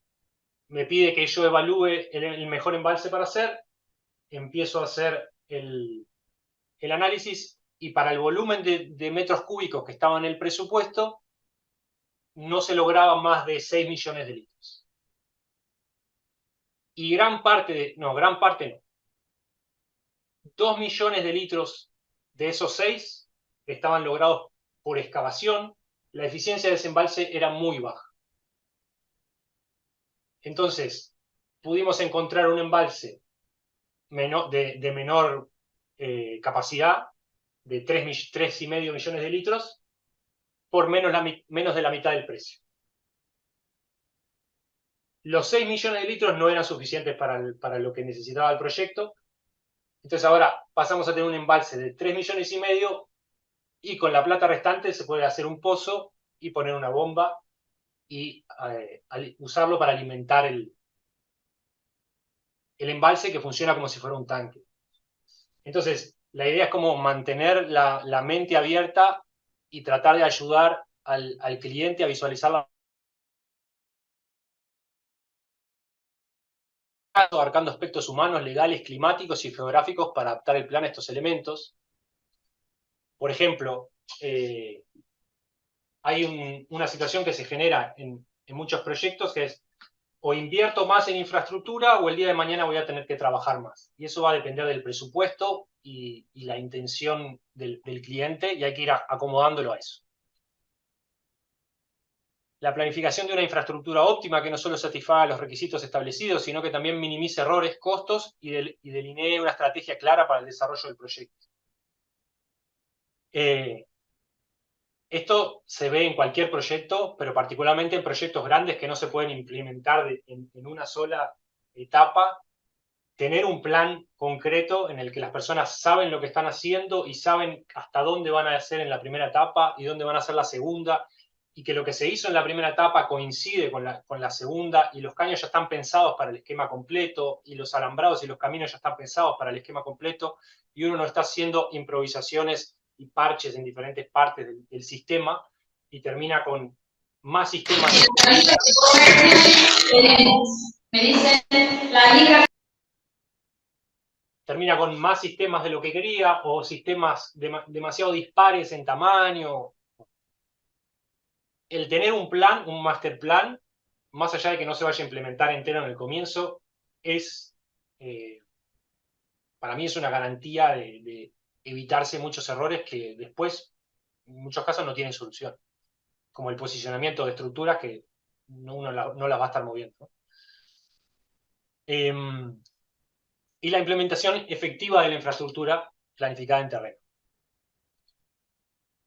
me pide que yo evalúe el mejor embalse para hacer, empiezo a hacer el análisis, y para el volumen de metros cúbicos que estaba en el presupuesto, no se lograba más de 6 millones de litros. Y gran parte no, 2 millones de litros de esos 6 estaban logrados por excavación. La eficiencia de ese embalse era muy baja. Entonces, pudimos encontrar un embalse de menor capacidad, de 3,5 millones de litros, por menos de la mitad del precio. Los 6 millones de litros no eran suficientes para lo que necesitaba el proyecto. Entonces ahora pasamos a tener un embalse de 3,5 millones, y con la plata restante se puede hacer un pozo y poner una bomba y usarlo para alimentar el embalse, que funciona como si fuera un tanque. Entonces, la idea es como mantener la mente abierta y tratar de ayudar al cliente a visualizar la abarcando aspectos humanos, legales, climáticos y geográficos para adaptar el plan a estos elementos. Por ejemplo, hay una situación que se genera en muchos proyectos que es o invierto más en infraestructura o el día de mañana voy a tener que trabajar más. Y eso va a depender del presupuesto y la intención del cliente y hay que ir acomodándolo a eso. La planificación de una infraestructura óptima que no solo satisfaga los requisitos establecidos, sino que también minimice errores, costos y delinee una estrategia clara para el desarrollo del proyecto. Esto se ve en cualquier proyecto, pero particularmente en proyectos grandes que no se pueden implementar en una sola etapa. Tener un plan concreto en el que las personas saben lo que están haciendo y saben hasta dónde van a hacer en la primera etapa y dónde van a hacer la segunda, y que lo que se hizo en la primera etapa coincide con la segunda, y los caños ya están pensados para el esquema completo, y los alambrados y los caminos ya están pensados para el esquema completo, y uno no está haciendo improvisaciones y parches en diferentes partes del sistema, y termina con más sistemas. Me dicen la liga termina con más sistemas de lo que quería o sistemas demasiado dispares en tamaño. El tener un plan, un master plan, más allá de que no se vaya a implementar entero en el comienzo, es, para mí es una garantía de evitarse muchos errores que después, en muchos casos, no tienen solución. Como el posicionamiento de estructuras que uno no las va a estar moviendo, ¿no? Y la implementación efectiva de la infraestructura planificada en terreno.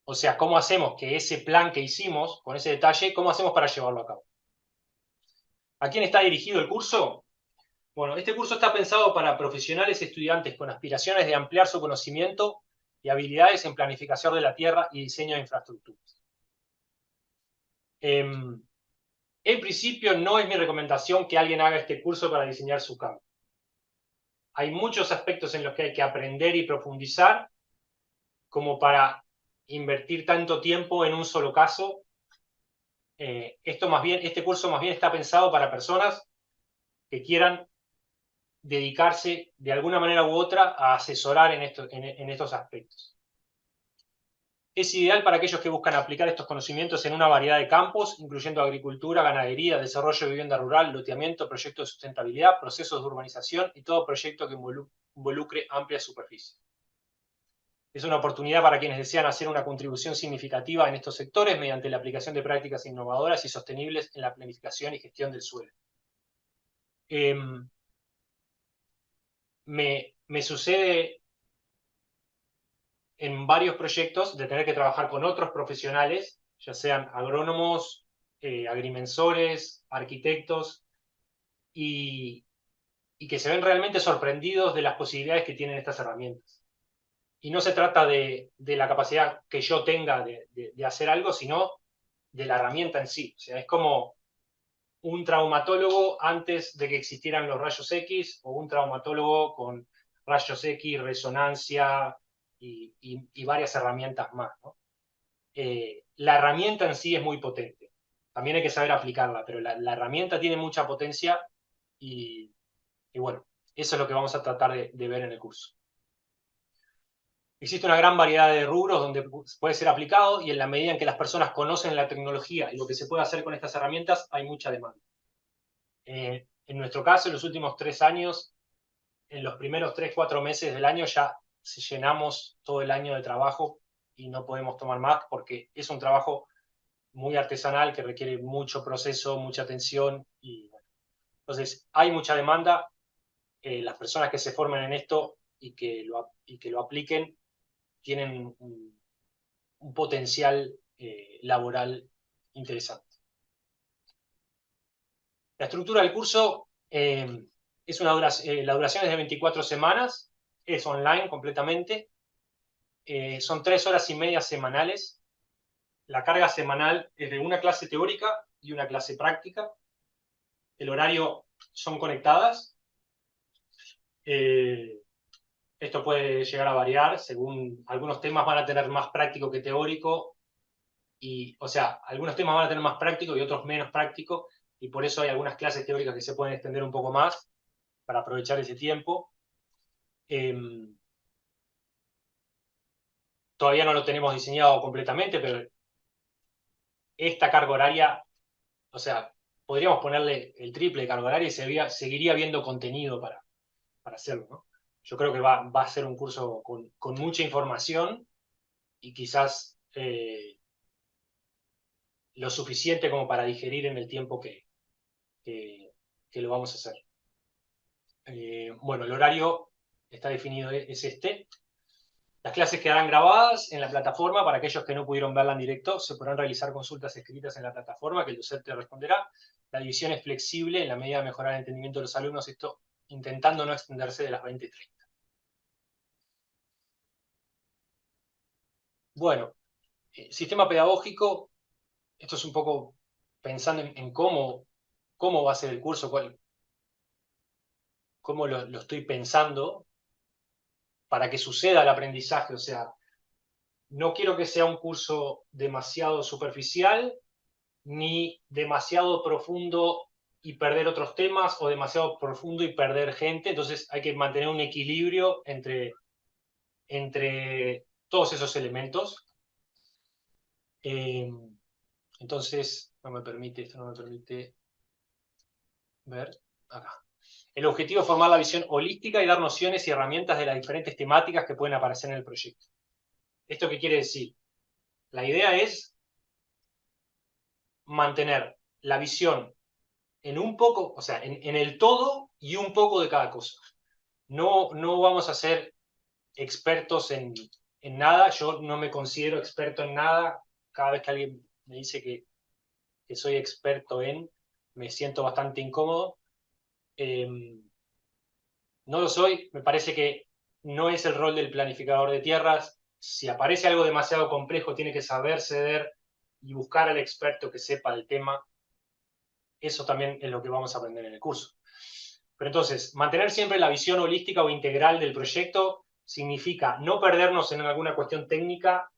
O sea, ¿cómo hacemos que ese plan que hicimos, con ese detalle, cómo hacemos para llevarlo a cabo? ¿A quién está dirigido el curso? Bueno, este curso está pensado para profesionales y estudiantes con aspiraciones de ampliar su conocimiento y habilidades en planificación de la tierra y diseño de infraestructuras. En principio, no es mi recomendación que alguien haga este curso para diseñar su campo. Hay muchos aspectos en los que hay que aprender y profundizar como para invertir tanto tiempo en un solo caso. Este curso más bien está pensado para personas que quieran dedicarse de alguna manera u otra a asesorar en estos aspectos. Es ideal para aquellos que buscan aplicar estos conocimientos en una variedad de campos, incluyendo agricultura, ganadería, desarrollo de vivienda rural, loteamiento, proyectos de sustentabilidad, procesos de urbanización y todo proyecto que involucre amplia superficie. Es una oportunidad para quienes desean hacer una contribución significativa en estos sectores mediante la aplicación de prácticas innovadoras y sostenibles en la planificación y gestión del suelo. Me sucede en varios proyectos de tener que trabajar con otros profesionales, ya sean agrónomos, agrimensores, arquitectos, y que se ven realmente sorprendidos de las posibilidades que tienen estas herramientas. Y no se trata de la capacidad que yo tenga de hacer algo, sino de la herramienta en sí. O sea, es como un traumatólogo antes de que existieran los rayos X, o un traumatólogo con rayos X, resonancia y varias herramientas más, ¿no? La herramienta en sí es muy potente. También hay que saber aplicarla, pero la herramienta tiene mucha potencia y bueno, eso es lo que vamos a tratar de ver en el curso. Existe una gran variedad de rubros donde puede ser aplicado y en la medida en que las personas conocen la tecnología y lo que se puede hacer con estas herramientas, hay mucha demanda. En nuestro caso, en los últimos 3 años, en los primeros 3, 4 meses del año ya llenamos todo el año de trabajo y no podemos tomar más porque es un trabajo muy artesanal que requiere mucho proceso, mucha atención. Y bueno, entonces, hay mucha demanda. Las personas que se formen en esto y que lo apliquen tienen un potencial laboral interesante. La estructura del curso es la duración es de 24 semanas, es online completamente, son 3 horas y media semanales. La carga semanal es de una clase teórica y una clase práctica. El horario son conectadas. Esto puede llegar a variar según algunos temas van a tener más práctico que teórico Y, o sea, algunos temas van a tener más práctico y otros menos práctico, y por eso hay algunas clases teóricas que se pueden extender un poco más para aprovechar ese tiempo. Todavía no lo tenemos diseñado completamente, pero esta carga horaria, o sea, podríamos ponerle el triple de carga horaria y seguiría habiendo contenido para hacerlo, ¿no? Yo creo que va a ser un curso con mucha información y quizás lo suficiente como para digerir en el tiempo que lo vamos a hacer. Bueno, el horario está definido, es este. Las clases quedarán grabadas en la plataforma. Para aquellos que no pudieron verla en directo, se podrán realizar consultas escritas en la plataforma que el docente responderá. La división es flexible en la medida de mejorar el entendimiento de los alumnos, esto intentando no extenderse de las 20:30. Bueno, sistema pedagógico, esto es un poco pensando en cómo va a ser el curso, cómo lo estoy pensando para que suceda el aprendizaje. O sea, no quiero que sea un curso demasiado superficial, ni demasiado profundo y perder otros temas, o demasiado profundo y perder gente. Entonces hay que mantener un equilibrio entre todos esos elementos. Entonces, esto no me permite ver acá. El objetivo es formar la visión holística y dar nociones y herramientas de las diferentes temáticas que pueden aparecer en el proyecto. ¿Esto qué quiere decir? La idea es mantener la visión en un poco, o sea, en el todo y un poco de cada cosa. No vamos a ser expertos en nada. Yo no me considero experto en nada. Cada vez que alguien me dice que soy experto me siento bastante incómodo. No lo soy. Me parece que no es el rol del planificador de tierras. Si aparece algo demasiado complejo, tiene que saber ceder y buscar al experto que sepa el tema. Eso también es lo que vamos a aprender en el curso. Pero entonces, mantener siempre la visión holística o integral del proyecto significa no perdernos en alguna cuestión técnica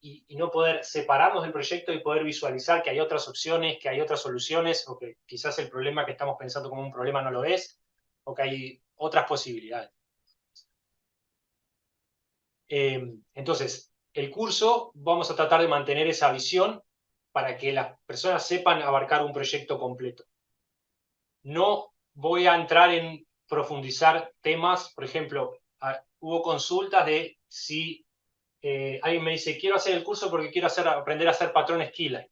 y no poder separarnos del proyecto y poder visualizar que hay otras opciones, que hay otras soluciones, o que quizás el problema que estamos pensando como un problema no lo es, o que hay otras posibilidades. Entonces, el curso vamos a tratar de mantener esa visión para que las personas sepan abarcar un proyecto completo. No voy a entrar en profundizar temas. Por ejemplo, hubo consultas de si alguien me dice, quiero hacer el curso porque quiero aprender a hacer patrones Keyline.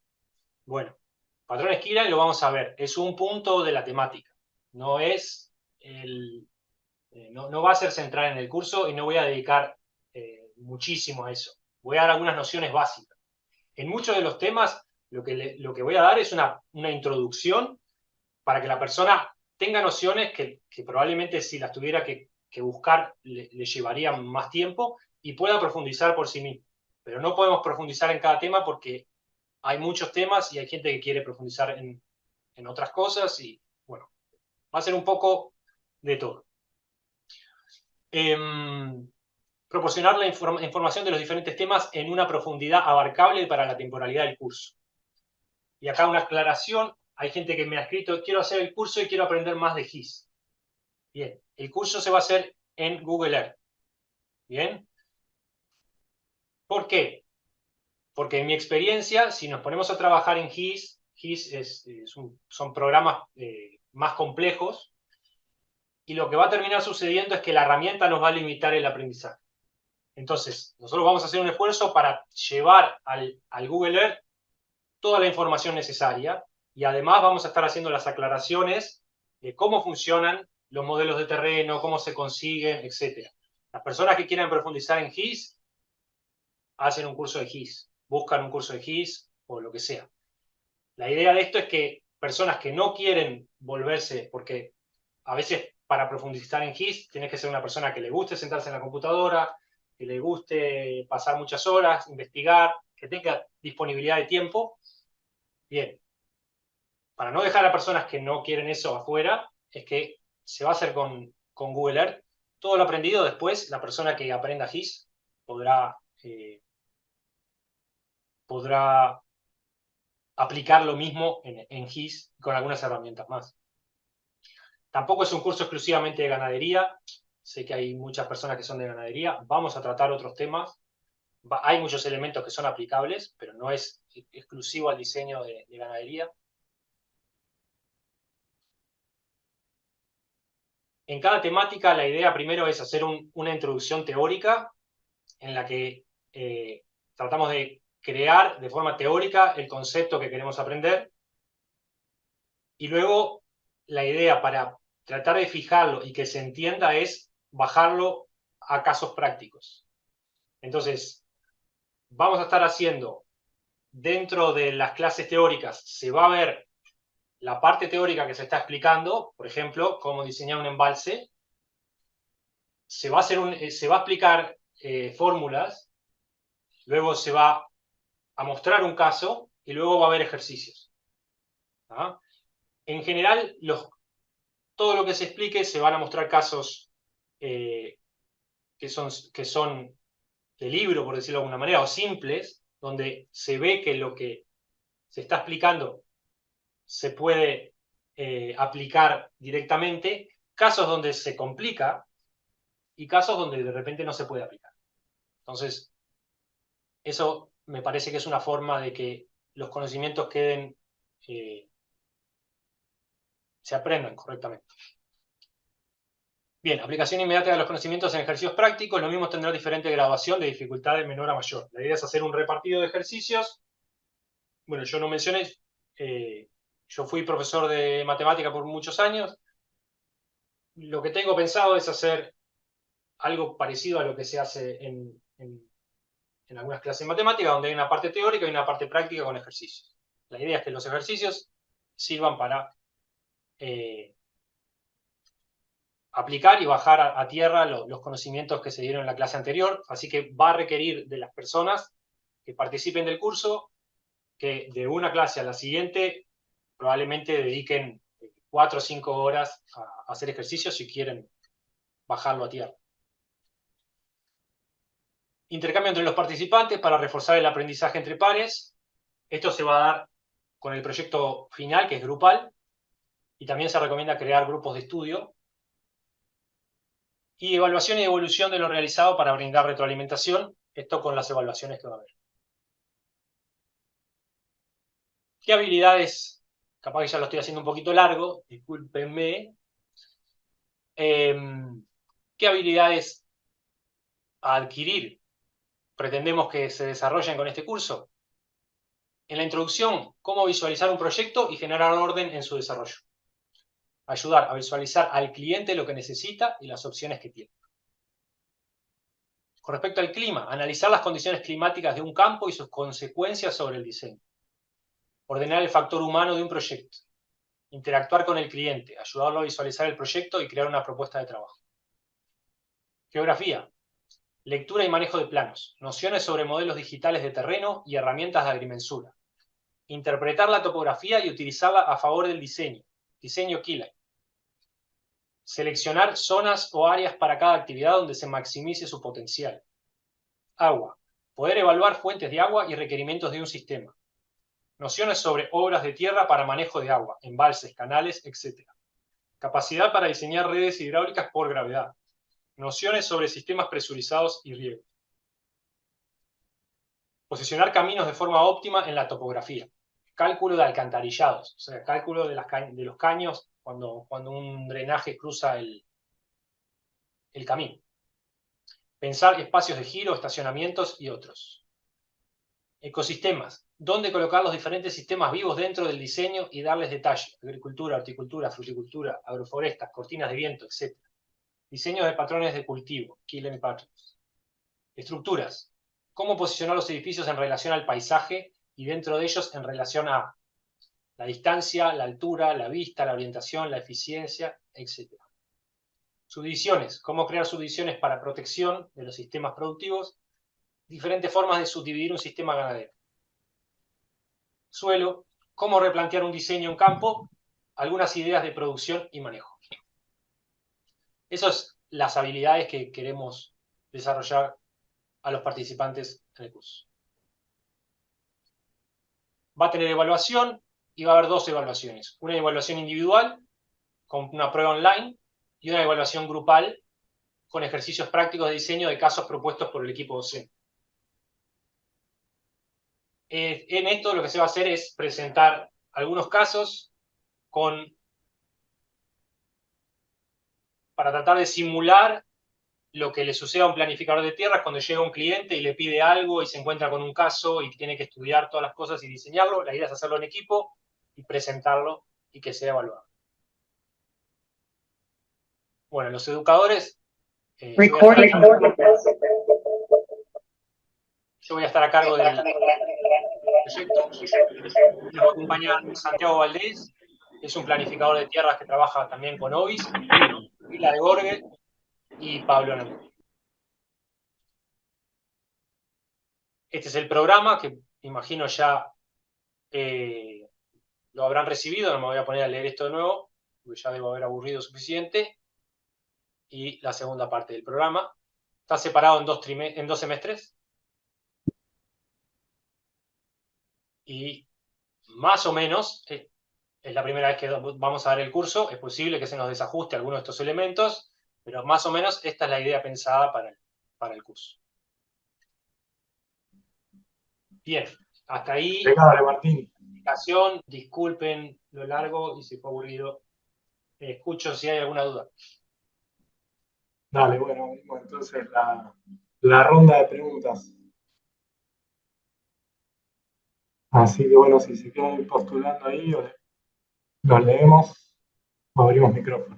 Bueno, patrones Keyline lo vamos a ver, es un punto de la temática, no es no va a ser central en el curso y no voy a dedicar muchísimo a eso. Voy a dar algunas nociones básicas. En muchos de los temas lo que voy a dar es una introducción para que la persona tenga nociones que probablemente si las tuviera que buscar le llevaría más tiempo y pueda profundizar por sí mismo. Pero no podemos profundizar en cada tema porque hay muchos temas y hay gente que quiere profundizar en otras cosas y bueno, va a ser un poco de todo. Proporcionar la información de los diferentes temas en una profundidad abarcable para la temporalidad del curso. Y acá una aclaración, hay gente que me ha escrito, quiero hacer el curso y quiero aprender más de GIS. Bien, el curso se va a hacer en Google Earth. Bien. ¿Por qué? Porque en mi experiencia, si nos ponemos a trabajar en GIS son programas más complejos, y lo que va a terminar sucediendo es que la herramienta nos va a limitar el aprendizaje. Entonces, nosotros vamos a hacer un esfuerzo para llevar al Google Earth toda la información necesaria, y además vamos a estar haciendo las aclaraciones de cómo funcionan los modelos de terreno, cómo se consiguen, etc. Las personas que quieran profundizar en GIS hacen un curso de GIS, buscan un curso de GIS o lo que sea. La idea de esto es que personas que no quieren volverse, porque a veces para profundizar en GIS tienes que ser una persona que le guste sentarse en la computadora, que le guste pasar muchas horas, investigar, que tenga disponibilidad de tiempo. Bien, para no dejar a personas que no quieren eso afuera, es que se va a hacer con Google Earth. Todo lo aprendido después, la persona que aprenda GIS podrá aplicar lo mismo en GIS con algunas herramientas más. Tampoco es un curso exclusivamente de ganadería. Sé que hay muchas personas que son de ganadería. Vamos a tratar otros temas. Hay muchos elementos que son aplicables, pero no es exclusivo al diseño de ganadería. En cada temática la idea primero es hacer una introducción teórica en la que tratamos de crear de forma teórica el concepto que queremos aprender, y luego la idea para tratar de fijarlo y que se entienda es bajarlo a casos prácticos. Entonces, vamos a estar haciendo, dentro de las clases teóricas, se va a ver la parte teórica que se está explicando, por ejemplo, cómo diseñar un embalse. Se va a explicar fórmulas, luego se va a mostrar un caso y luego va a haber ejercicios. ¿Ah? En general, todo lo que se explique se van a mostrar casos que son de libro, por decirlo de alguna manera, o simples, donde se ve que lo que se está explicando se puede aplicar directamente, casos donde se complica y casos donde de repente no se puede aplicar. Entonces, eso me parece que es una forma de que los conocimientos se aprendan correctamente. Bien, aplicación inmediata de los conocimientos en ejercicios prácticos. Lo mismo tendrá diferente graduación de dificultad de menor a mayor. La idea es hacer un repartido de ejercicios. Bueno, yo no mencioné, yo fui profesor de matemática por muchos años. Lo que tengo pensado es hacer algo parecido a lo que se hace en algunas clases de matemática, donde hay una parte teórica y una parte práctica con ejercicios. La idea es que los ejercicios sirvan para aplicar y bajar a tierra los conocimientos que se dieron en la clase anterior, así que va a requerir de las personas que participen del curso que de una clase a la siguiente probablemente dediquen 4 o 5 horas a hacer ejercicios si quieren bajarlo a tierra. Intercambio entre los participantes para reforzar el aprendizaje entre pares. Esto se va a dar con el proyecto final, que es grupal, y también se recomienda crear grupos de estudio. Y evaluación y evolución de lo realizado para brindar retroalimentación, esto con las evaluaciones que va a haber. ¿Qué habilidades? Capaz que ya lo estoy haciendo un poquito largo, discúlpenme. ¿Qué habilidades a adquirir pretendemos que se desarrollen con este curso? En la introducción, cómo visualizar un proyecto y generar orden en su desarrollo. Ayudar a visualizar al cliente lo que necesita y las opciones que tiene. Con respecto al clima, analizar las condiciones climáticas de un campo y sus consecuencias sobre el diseño. Ordenar el factor humano de un proyecto. Interactuar con el cliente, ayudarlo a visualizar el proyecto y crear una propuesta de trabajo. Geografía. Lectura y manejo de planos. Nociones sobre modelos digitales de terreno y herramientas de agrimensura. Interpretar la topografía y utilizarla a favor del diseño. Diseño Killer. Seleccionar zonas o áreas para cada actividad donde se maximice su potencial. Agua. Poder evaluar fuentes de agua y requerimientos de un sistema. Nociones sobre obras de tierra para manejo de agua, embalses, canales, etc. Capacidad para diseñar redes hidráulicas por gravedad. Nociones sobre sistemas presurizados y riego. Posicionar caminos de forma óptima en la topografía. Cálculo de alcantarillados, o sea, cálculo de los caños cuando un drenaje cruza el camino. Pensar espacios de giro, estacionamientos y otros. Ecosistemas. Dónde colocar los diferentes sistemas vivos dentro del diseño y darles detalle. Agricultura, horticultura, fruticultura, agroforestas, cortinas de viento, etc. Diseño de patrones de cultivo. Killing patterns. Estructuras. Cómo posicionar los edificios en relación al paisaje y dentro de ellos en relación a la distancia, la altura, la vista, la orientación, la eficiencia, etc. Subdivisiones. Cómo crear subdivisiones para protección de los sistemas productivos. Diferentes formas de subdividir un sistema ganadero. Suelo. Cómo replantear un diseño en campo. Algunas ideas de producción y manejo. Esas son las habilidades que queremos desarrollar a los participantes en el curso. va a tener evaluación y va a haber dos evaluaciones. Una evaluación individual con una prueba online y una evaluación grupal con ejercicios prácticos de diseño de casos propuestos por el equipo docente. En esto lo que se va a hacer es presentar algunos casos para tratar de simular lo que le sucede a un planificador de tierras cuando llega un cliente y le pide algo y se encuentra con un caso y tiene que estudiar todas las cosas y diseñarlo. La idea es hacerlo en equipo y presentarlo y que sea evaluado. Bueno, los educadores, yo voy a estar a cargo del proyecto. Nos va a acompañar Santiago Valdés, es un planificador de tierras que trabaja también con Ovis, Vila de Gorge y Pablo Namur. Este es el programa que imagino ya lo habrán recibido, no me voy a poner a leer esto de nuevo, porque ya debo haber aburrido suficiente. Y la segunda parte del programa. Está separado en dos semestres. Y más o menos, es la primera vez que vamos a dar el curso, es posible que se nos desajuste alguno de estos elementos, pero más o menos esta es la idea pensada para el curso. Bien, hasta ahí. Dale, Martín. Disculpen lo largo y si fue aburrido. Escucho si hay alguna duda. Dale, bueno, entonces la ronda de preguntas. Así que bueno, si se quieren ir postulando ahí, los leemos o abrimos micrófono.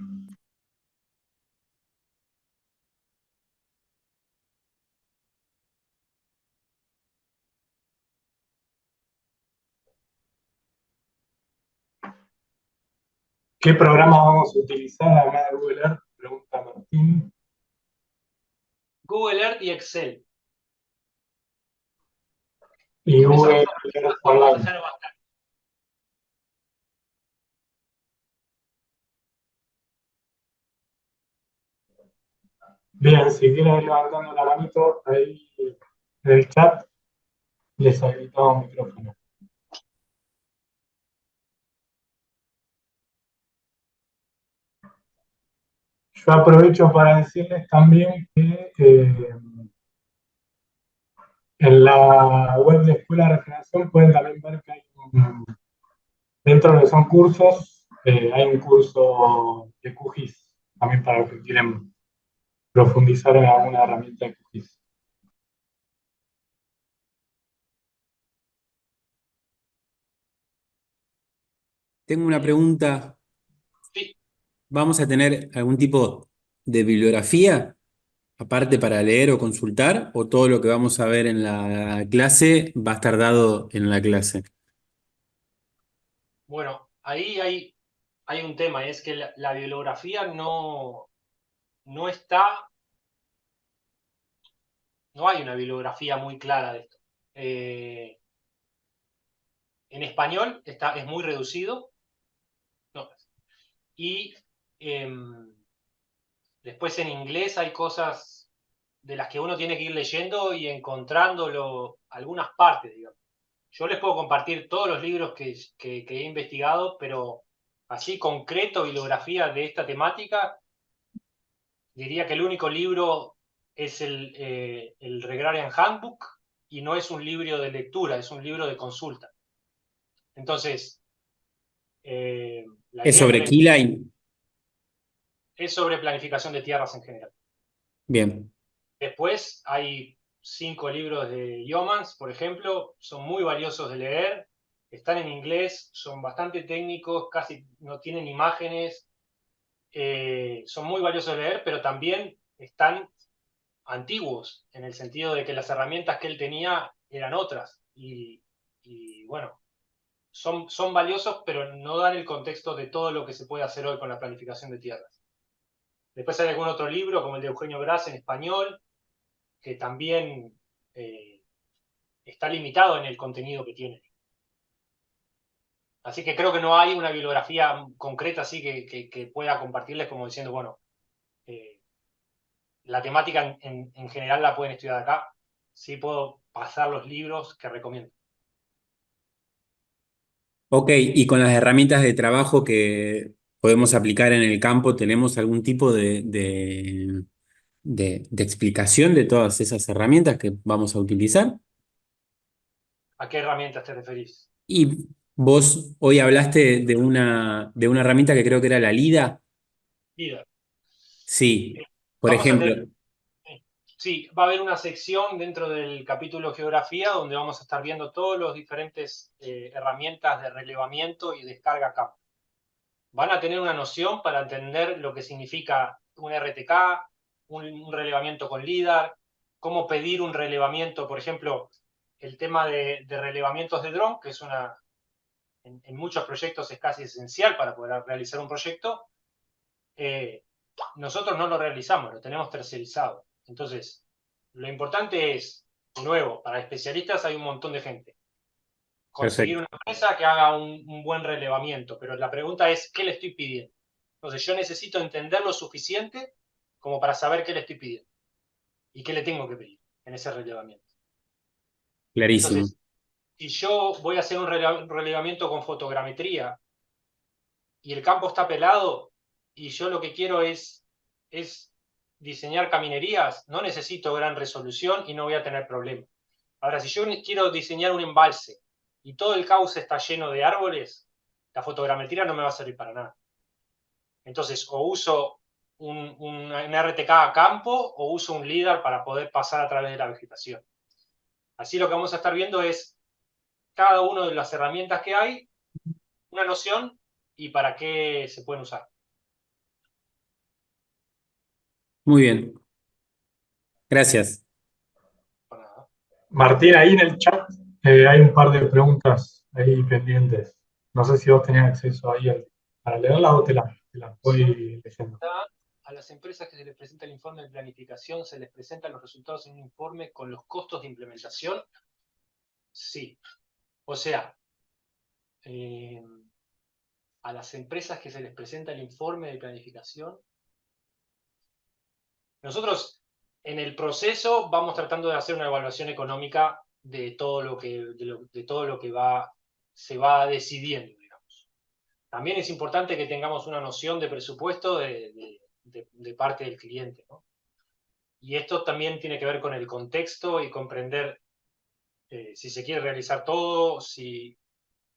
¿Qué programa vamos a utilizar además de Google Earth? Pregunta Martín. Google Earth y Excel. Y Google Earth Online. Bien, si quieren ir levantando la manito ahí en el chat, les habilitamos micrófono. Yo aprovecho para decirles también que en la web de Escuela de Regeneración pueden también ver que hay dentro de lo que son cursos, hay un curso de QGIS, también para los que quieren profundizar en alguna herramienta de QGIS. Tengo una pregunta. Sí. ¿Vamos a tener algún tipo de bibliografía aparte para leer o consultar? ¿O todo lo que vamos a ver en la clase va a estar dado en la clase? Bueno, ahí hay un tema, es que la bibliografía no está, no hay una bibliografía muy clara de esto. En español es muy reducido, no, y después en inglés hay cosas de las que uno tiene que ir leyendo y encontrándolo algunas partes, digamos. Yo les puedo compartir todos los libros que he investigado, pero así concreto, bibliografía de esta temática, diría que el único libro es el Regrarian Handbook y no es un libro de lectura, es un libro de consulta. Entonces, la ¿Es idea sobre Keyline? es sobre planificación de tierras en general. Bien. Después hay 5 libros de Yeomans, por ejemplo, son muy valiosos de leer, están en inglés, son bastante técnicos, casi no tienen imágenes, son muy valiosos de leer, pero también están antiguos, en el sentido de que las herramientas que él tenía eran otras. Y bueno, son valiosos, pero no dan el contexto de todo lo que se puede hacer hoy con la planificación de tierras. Después hay algún otro libro, como el de Eugenio Gras en español, que también está limitado en el contenido que tiene. Así que creo que no hay una bibliografía concreta así que pueda compartirles como diciendo, bueno, la temática en general la pueden estudiar acá. Sí puedo pasar los libros que recomiendo. Ok, y con las herramientas de trabajo que podemos aplicar en el campo, ¿tenemos algún tipo de explicación de todas esas herramientas que vamos a utilizar? ¿A qué herramientas te referís? Y vos hoy hablaste de una herramienta que creo que era la LIDA. Vida. Sí, por Vamos a tener, ejemplo. sí, va a haber una sección dentro del capítulo Geografía donde vamos a estar viendo todos los diferentes herramientas de relevamiento y descarga campo. Van a tener una noción para entender lo que significa un RTK, un relevamiento con LIDAR, cómo pedir un relevamiento, por ejemplo, el tema de relevamientos de dron, que es en muchos proyectos es casi esencial para poder realizar un proyecto. Nosotros no lo realizamos, lo tenemos tercerizado. Entonces, lo importante es, de nuevo, para especialistas hay un montón de gente. Conseguir Perfecto. una empresa que haga un buen relevamiento, pero la pregunta es, ¿qué le estoy pidiendo? Entonces, yo necesito entender lo suficiente como para saber qué le estoy pidiendo y qué le tengo que pedir en ese relevamiento. Clarísimo. Entonces, si yo voy a hacer un relevamiento con fotogrametría y el campo está pelado y yo lo que quiero es diseñar caminerías, no necesito gran resolución y no voy a tener problema. Ahora, si yo quiero diseñar un embalse y todo el cauce está lleno de árboles, la fotogrametría no me va a servir para nada. Entonces, o uso un RTK a campo o uso un LIDAR para poder pasar a través de la vegetación. Así lo que vamos a estar viendo es cada una de las herramientas que hay, una noción y para qué se pueden usar. Muy bien. Gracias. Por nada. Martín, ahí en el chat hay un par de preguntas ahí pendientes. No sé si vos tenías acceso ahí para leerlas o te las voy leyendo. A las empresas que se les presenta el informe de planificación, se les presentan los resultados en un informe con los costos de implementación. Sí. O sea, a las empresas que se les presenta el informe de planificación, nosotros en el proceso vamos tratando de hacer una evaluación económica de todo lo que, de todo lo que se va decidiendo, digamos. También es importante que tengamos una noción de presupuesto de parte del cliente, ¿no? Y esto también tiene que ver con el contexto y comprender si se quiere realizar todo, si...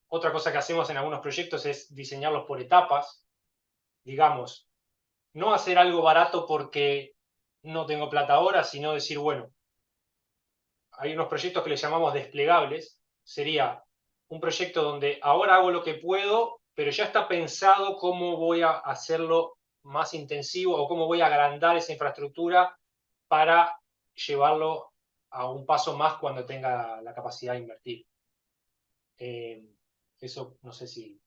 Otra cosa que hacemos en algunos proyectos es diseñarlos por etapas. Digamos, no hacer algo barato porque no tengo plata ahora, sino decir, bueno, hay unos proyectos que les llamamos desplegables. Sería un proyecto donde ahora hago lo que puedo, pero ya está pensado cómo voy a hacerlo más intensivo o cómo voy a agrandar esa infraestructura para llevarlo a un paso más cuando tenga la capacidad de invertir. Eso no sé si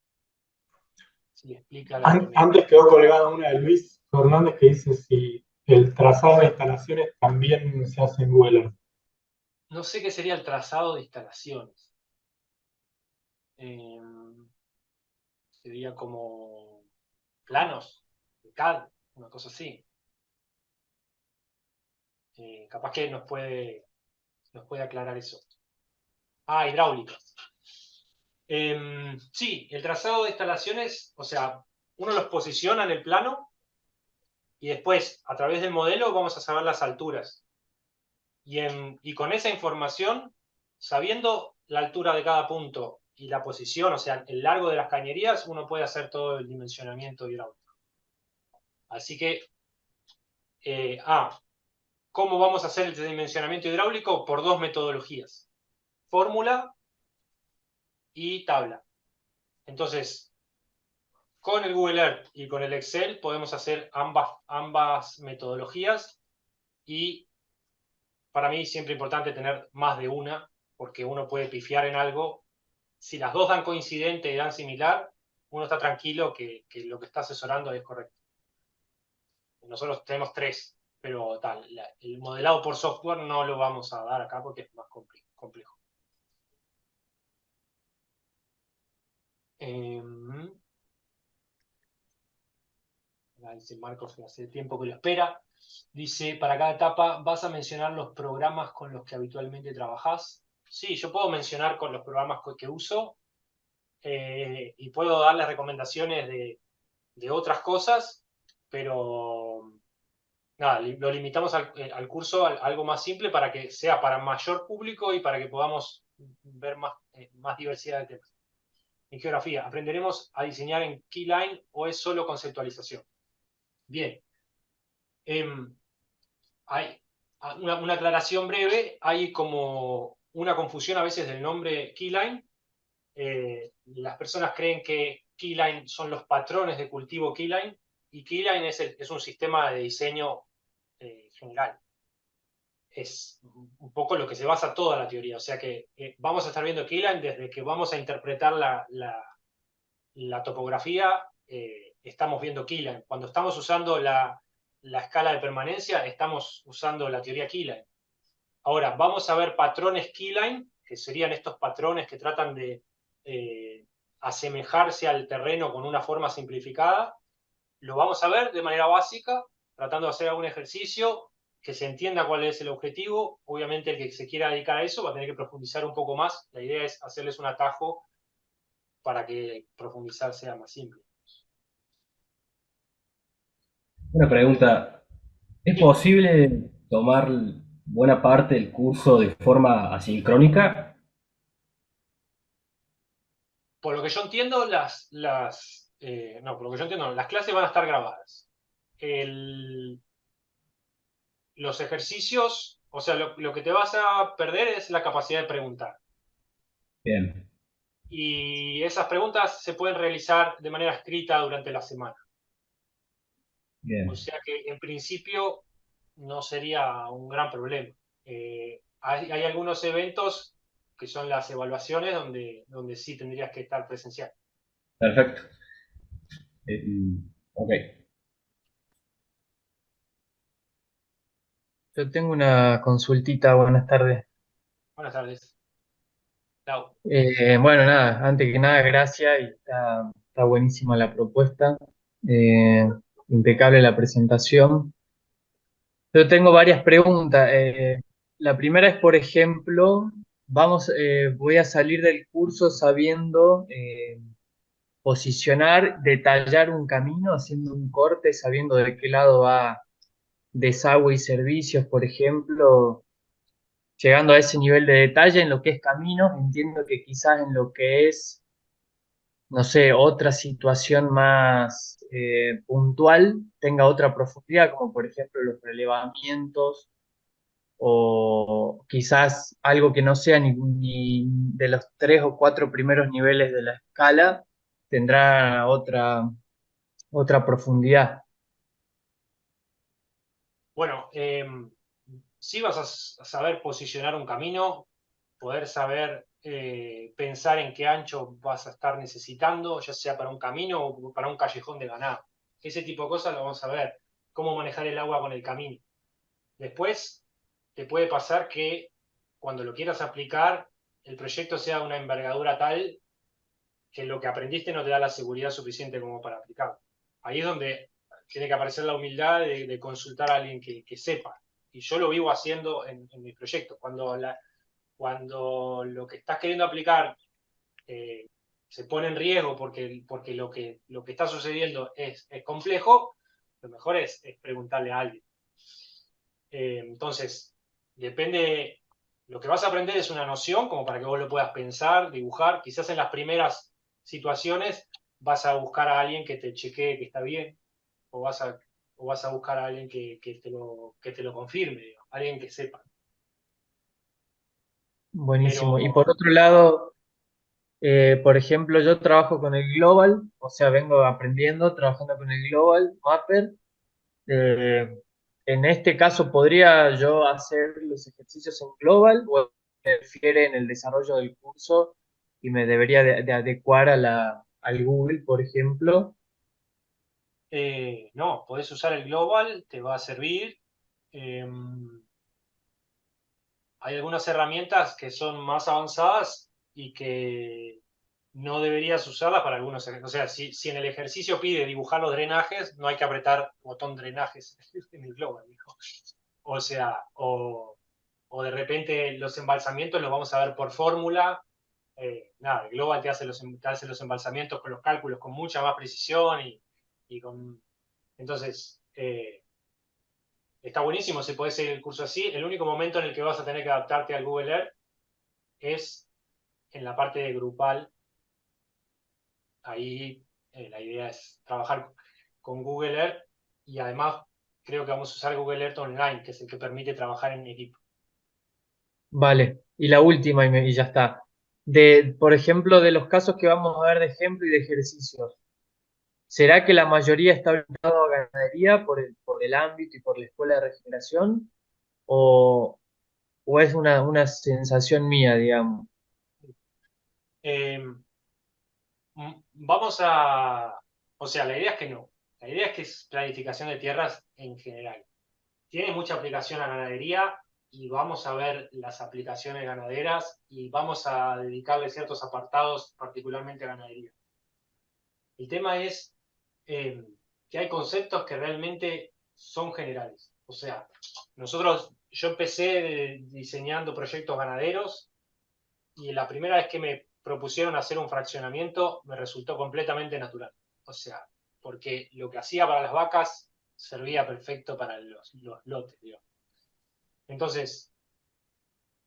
explica lo que me... Antes quedó colgada una de Luis Fernández que dice si el trazado de instalaciones también se hace en Google Earth. No sé qué sería el trazado de instalaciones. Sería como planos de CAD, una cosa así. Capaz que nos puede aclarar eso. Ah, hidráulica. Sí, el trazado de instalaciones, o sea, uno los posiciona en el plano y después, a través del modelo, vamos a saber las alturas. Y con esa información, sabiendo la altura de cada punto y la posición, o sea, el largo de las cañerías, uno puede hacer todo el dimensionamiento hidráulico. Así que, ¿cómo vamos a hacer el dimensionamiento hidráulico? Por dos metodologías, fórmula y tabla. Entonces, con el Google Earth y con el Excel podemos hacer ambas metodologías y para mí siempre es importante tener más de una porque uno puede pifiar en algo. Si las dos dan coincidente y dan similar, uno está tranquilo que lo que está asesorando es correcto. Nosotros tenemos tres, pero tal, el modelado por software no lo vamos a dar acá porque es más complejo. Dice Marcos que hace tiempo que lo espera. Dice, para cada etapa, ¿vas a mencionar los programas con los que habitualmente trabajás? Sí, yo puedo mencionar con los programas que uso. y puedo darles recomendaciones de otras cosas, pero nada, lo limitamos al curso a algo más simple para que sea para mayor público y para que podamos ver más diversidad de temas. En geografía, ¿aprenderemos a diseñar en Keyline o es solo conceptualización? Bien. Hay una aclaración breve, hay como una confusión a veces del nombre Keyline. Las personas creen que Keyline son los patrones de cultivo Keyline y Keyline es un sistema de diseño general. Es un poco lo que se basa toda la teoría. O sea que vamos a estar viendo Keyline desde que vamos a interpretar la topografía, estamos viendo Keyline. Cuando estamos usando la escala de permanencia, estamos usando la teoría Keyline. Ahora, vamos a ver patrones Keyline, que serían estos patrones que tratan de asemejarse al terreno con una forma simplificada. Lo vamos a ver de manera básica, tratando de hacer algún ejercicio, que se entienda cuál es el objetivo. Obviamente el que se quiera dedicar a eso va a tener que profundizar un poco más. La idea es hacerles un atajo para que profundizar sea más simple. Una pregunta, ¿es Sí. posible tomar buena parte del curso de forma asincrónica? Por lo que yo entiendo, no, por lo que yo entiendo, las clases van a estar grabadas. Los ejercicios, o sea, lo que te vas a perder es la capacidad de preguntar. Bien, Y esas preguntas se pueden realizar de manera escrita durante la semana. O bien, sea que en principio no sería un gran problema. Hay algunos eventos que son las evaluaciones donde sí tendrías que estar presencial. perfecto. Ok. Yo tengo una consultita, buenas tardes. Buenas tardes. Chao. Bueno, nada, antes que nada, gracias y está buenísima la propuesta, eh, impecable la presentación. Yo tengo varias preguntas. La primera es, por ejemplo, voy a salir del curso sabiendo posicionar, detallar un camino, haciendo un corte, sabiendo de qué lado va desagüe y servicios, por ejemplo, llegando a ese nivel de detalle en lo que es caminos, entiendo que quizás en lo que es, no sé, otra situación más puntual tenga otra profundidad, como por ejemplo los relevamientos o quizás algo que no sea ni de los 3 o 4 primeros niveles de la escala tendrá otra profundidad. Bueno, sí vas a saber posicionar un camino, poder saber pensar en qué ancho vas a estar necesitando, ya sea para un camino o para un callejón de ganado. Ese tipo de cosas lo vamos a ver. Cómo manejar el agua con el camino. Después, te puede pasar que cuando lo quieras aplicar, el proyecto sea de una envergadura tal que lo que aprendiste no te da la seguridad suficiente como para aplicarlo. Ahí es donde tiene que aparecer la humildad de consultar a alguien que sepa. Y yo lo vivo haciendo en mis proyectos. Cuando lo que estás queriendo aplicar eh, se pone en riesgo porque lo que está sucediendo es complejo, lo mejor es preguntarle a alguien. Entonces, depende, lo que vas a aprender es una noción como para que vos lo puedas pensar, dibujar. Quizás en las primeras situaciones vas a buscar a alguien que te chequee que está bien, o vas a buscar a alguien que te lo confirme, digamos, alguien que sepa. Buenísimo. Y Pero por otro lado, por ejemplo, yo trabajo con el Global, o sea, vengo aprendiendo, trabajando con el Global Mapper. Eh, en este caso, ¿podría yo hacer los ejercicios en Global o prefiere en el desarrollo del curso y me debería de adecuar al Google, por ejemplo? no, podés usar el Global, te va a servir. Hay algunas herramientas que son más avanzadas y que no deberías usarlas para algunos ejercicios. O sea, si en el ejercicio pide dibujar los drenajes, no hay que apretar botón drenajes en el Global, dijo. O sea, o de repente los embalsamientos los vamos a ver por fórmula, nada, el Global te hace los embalsamientos con los cálculos con mucha más precisión entonces, está buenísimo, se puede seguir el curso así. El único momento en el que vas a tener que adaptarte al Google Earth es en la parte de grupal. Ahí la idea es trabajar con Google Earth y además creo que vamos a usar Google Earth Online, que es el que permite trabajar en equipo. Vale, y la última y ya está. Por ejemplo, de los casos que vamos a ver de ejemplo y de ejercicios, ¿será que la mayoría está orientado a ganadería por el ámbito y por la escuela de regeneración? ¿O, o es una sensación mía, digamos? Eh, Vamos a... O sea, la idea es que no. La idea es que es planificación de tierras en general. Tiene mucha aplicación a ganadería y vamos a ver las aplicaciones ganaderas y vamos a dedicarle ciertos apartados particularmente a ganadería. El tema es que hay conceptos que realmente son generales. O sea, yo empecé diseñando proyectos ganaderos y la primera vez que me propusieron hacer un fraccionamiento me resultó completamente natural. O sea, porque lo que hacía para las vacas servía perfecto para los lotes, digamos. Entonces,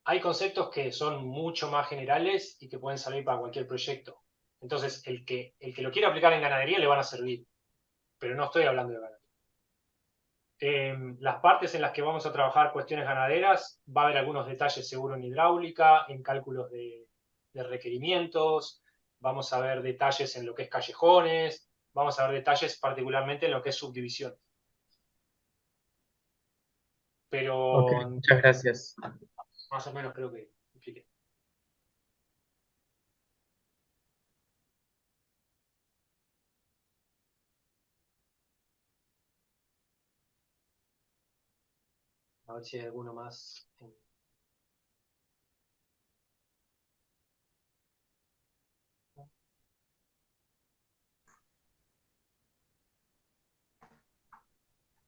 hay conceptos que son mucho más generales y que pueden servir para cualquier proyecto. Entonces, el que lo quiera aplicar en ganadería le van a servir, pero no estoy hablando de ganadería. Las partes en las que vamos a trabajar cuestiones ganaderas, va a haber algunos detalles seguro en hidráulica, en cálculos de requerimientos, vamos a ver detalles en lo que es callejones, vamos a ver detalles particularmente en lo que es subdivisión. Ok, Pero muchas gracias. más o menos creo que expliqué. A ver si hay alguno más.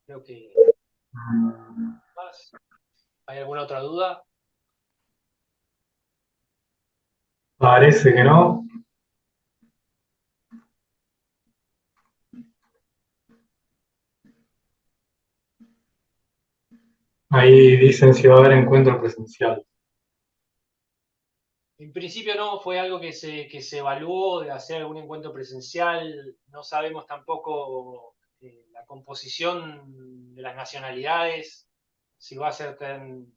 Creo que más. ¿Hay alguna otra duda? Parece que no. Ahí dicen si va a haber encuentro presencial. En principio no, fue algo que se evaluó de hacer algún encuentro presencial. No sabemos tampoco la composición de las nacionalidades, si va a ser tan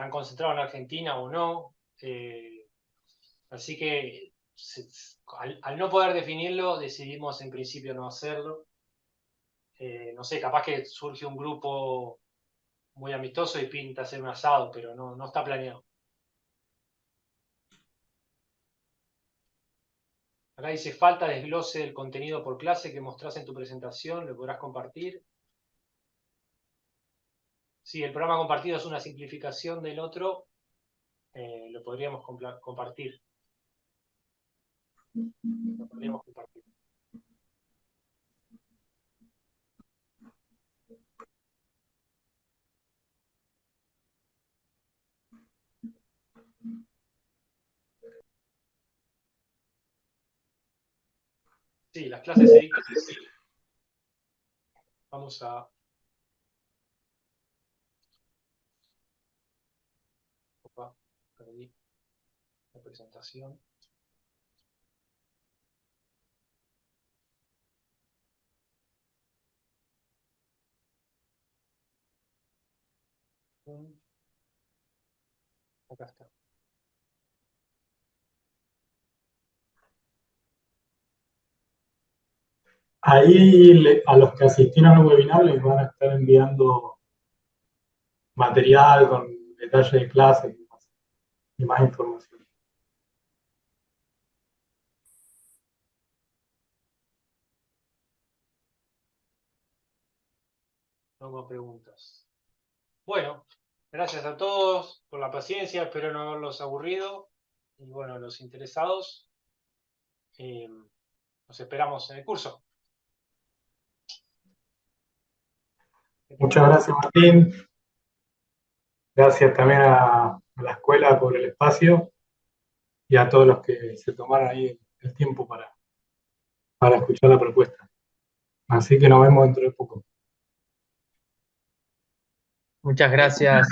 concentrado en Argentina o no. Así que al no poder definirlo, decidimos en principio no hacerlo. No sé, capaz que surge un grupo muy amistoso y pinta hacer un asado, pero no está planeado. Acá dice falta desglose del contenido por clase que mostrás en tu presentación, lo podrás compartir. Si el programa compartido es una simplificación del otro, lo podríamos compartir. Lo podríamos compartir. Sí, las clases se dictan. Vamos a... Opa, perdí la presentación. Acá está. Ahí a los que asistieron al webinar les van a estar enviando material con detalles de clases y más información. No más preguntas. Bueno, gracias a todos por la paciencia, espero no haberlos aburrido. Y bueno, los interesados, nos esperamos en el curso. Muchas gracias, Martín. Gracias también a la escuela por el espacio. y a todos los que se tomaron ahí el tiempo para escuchar la propuesta. Así que nos vemos dentro de poco. Muchas gracias.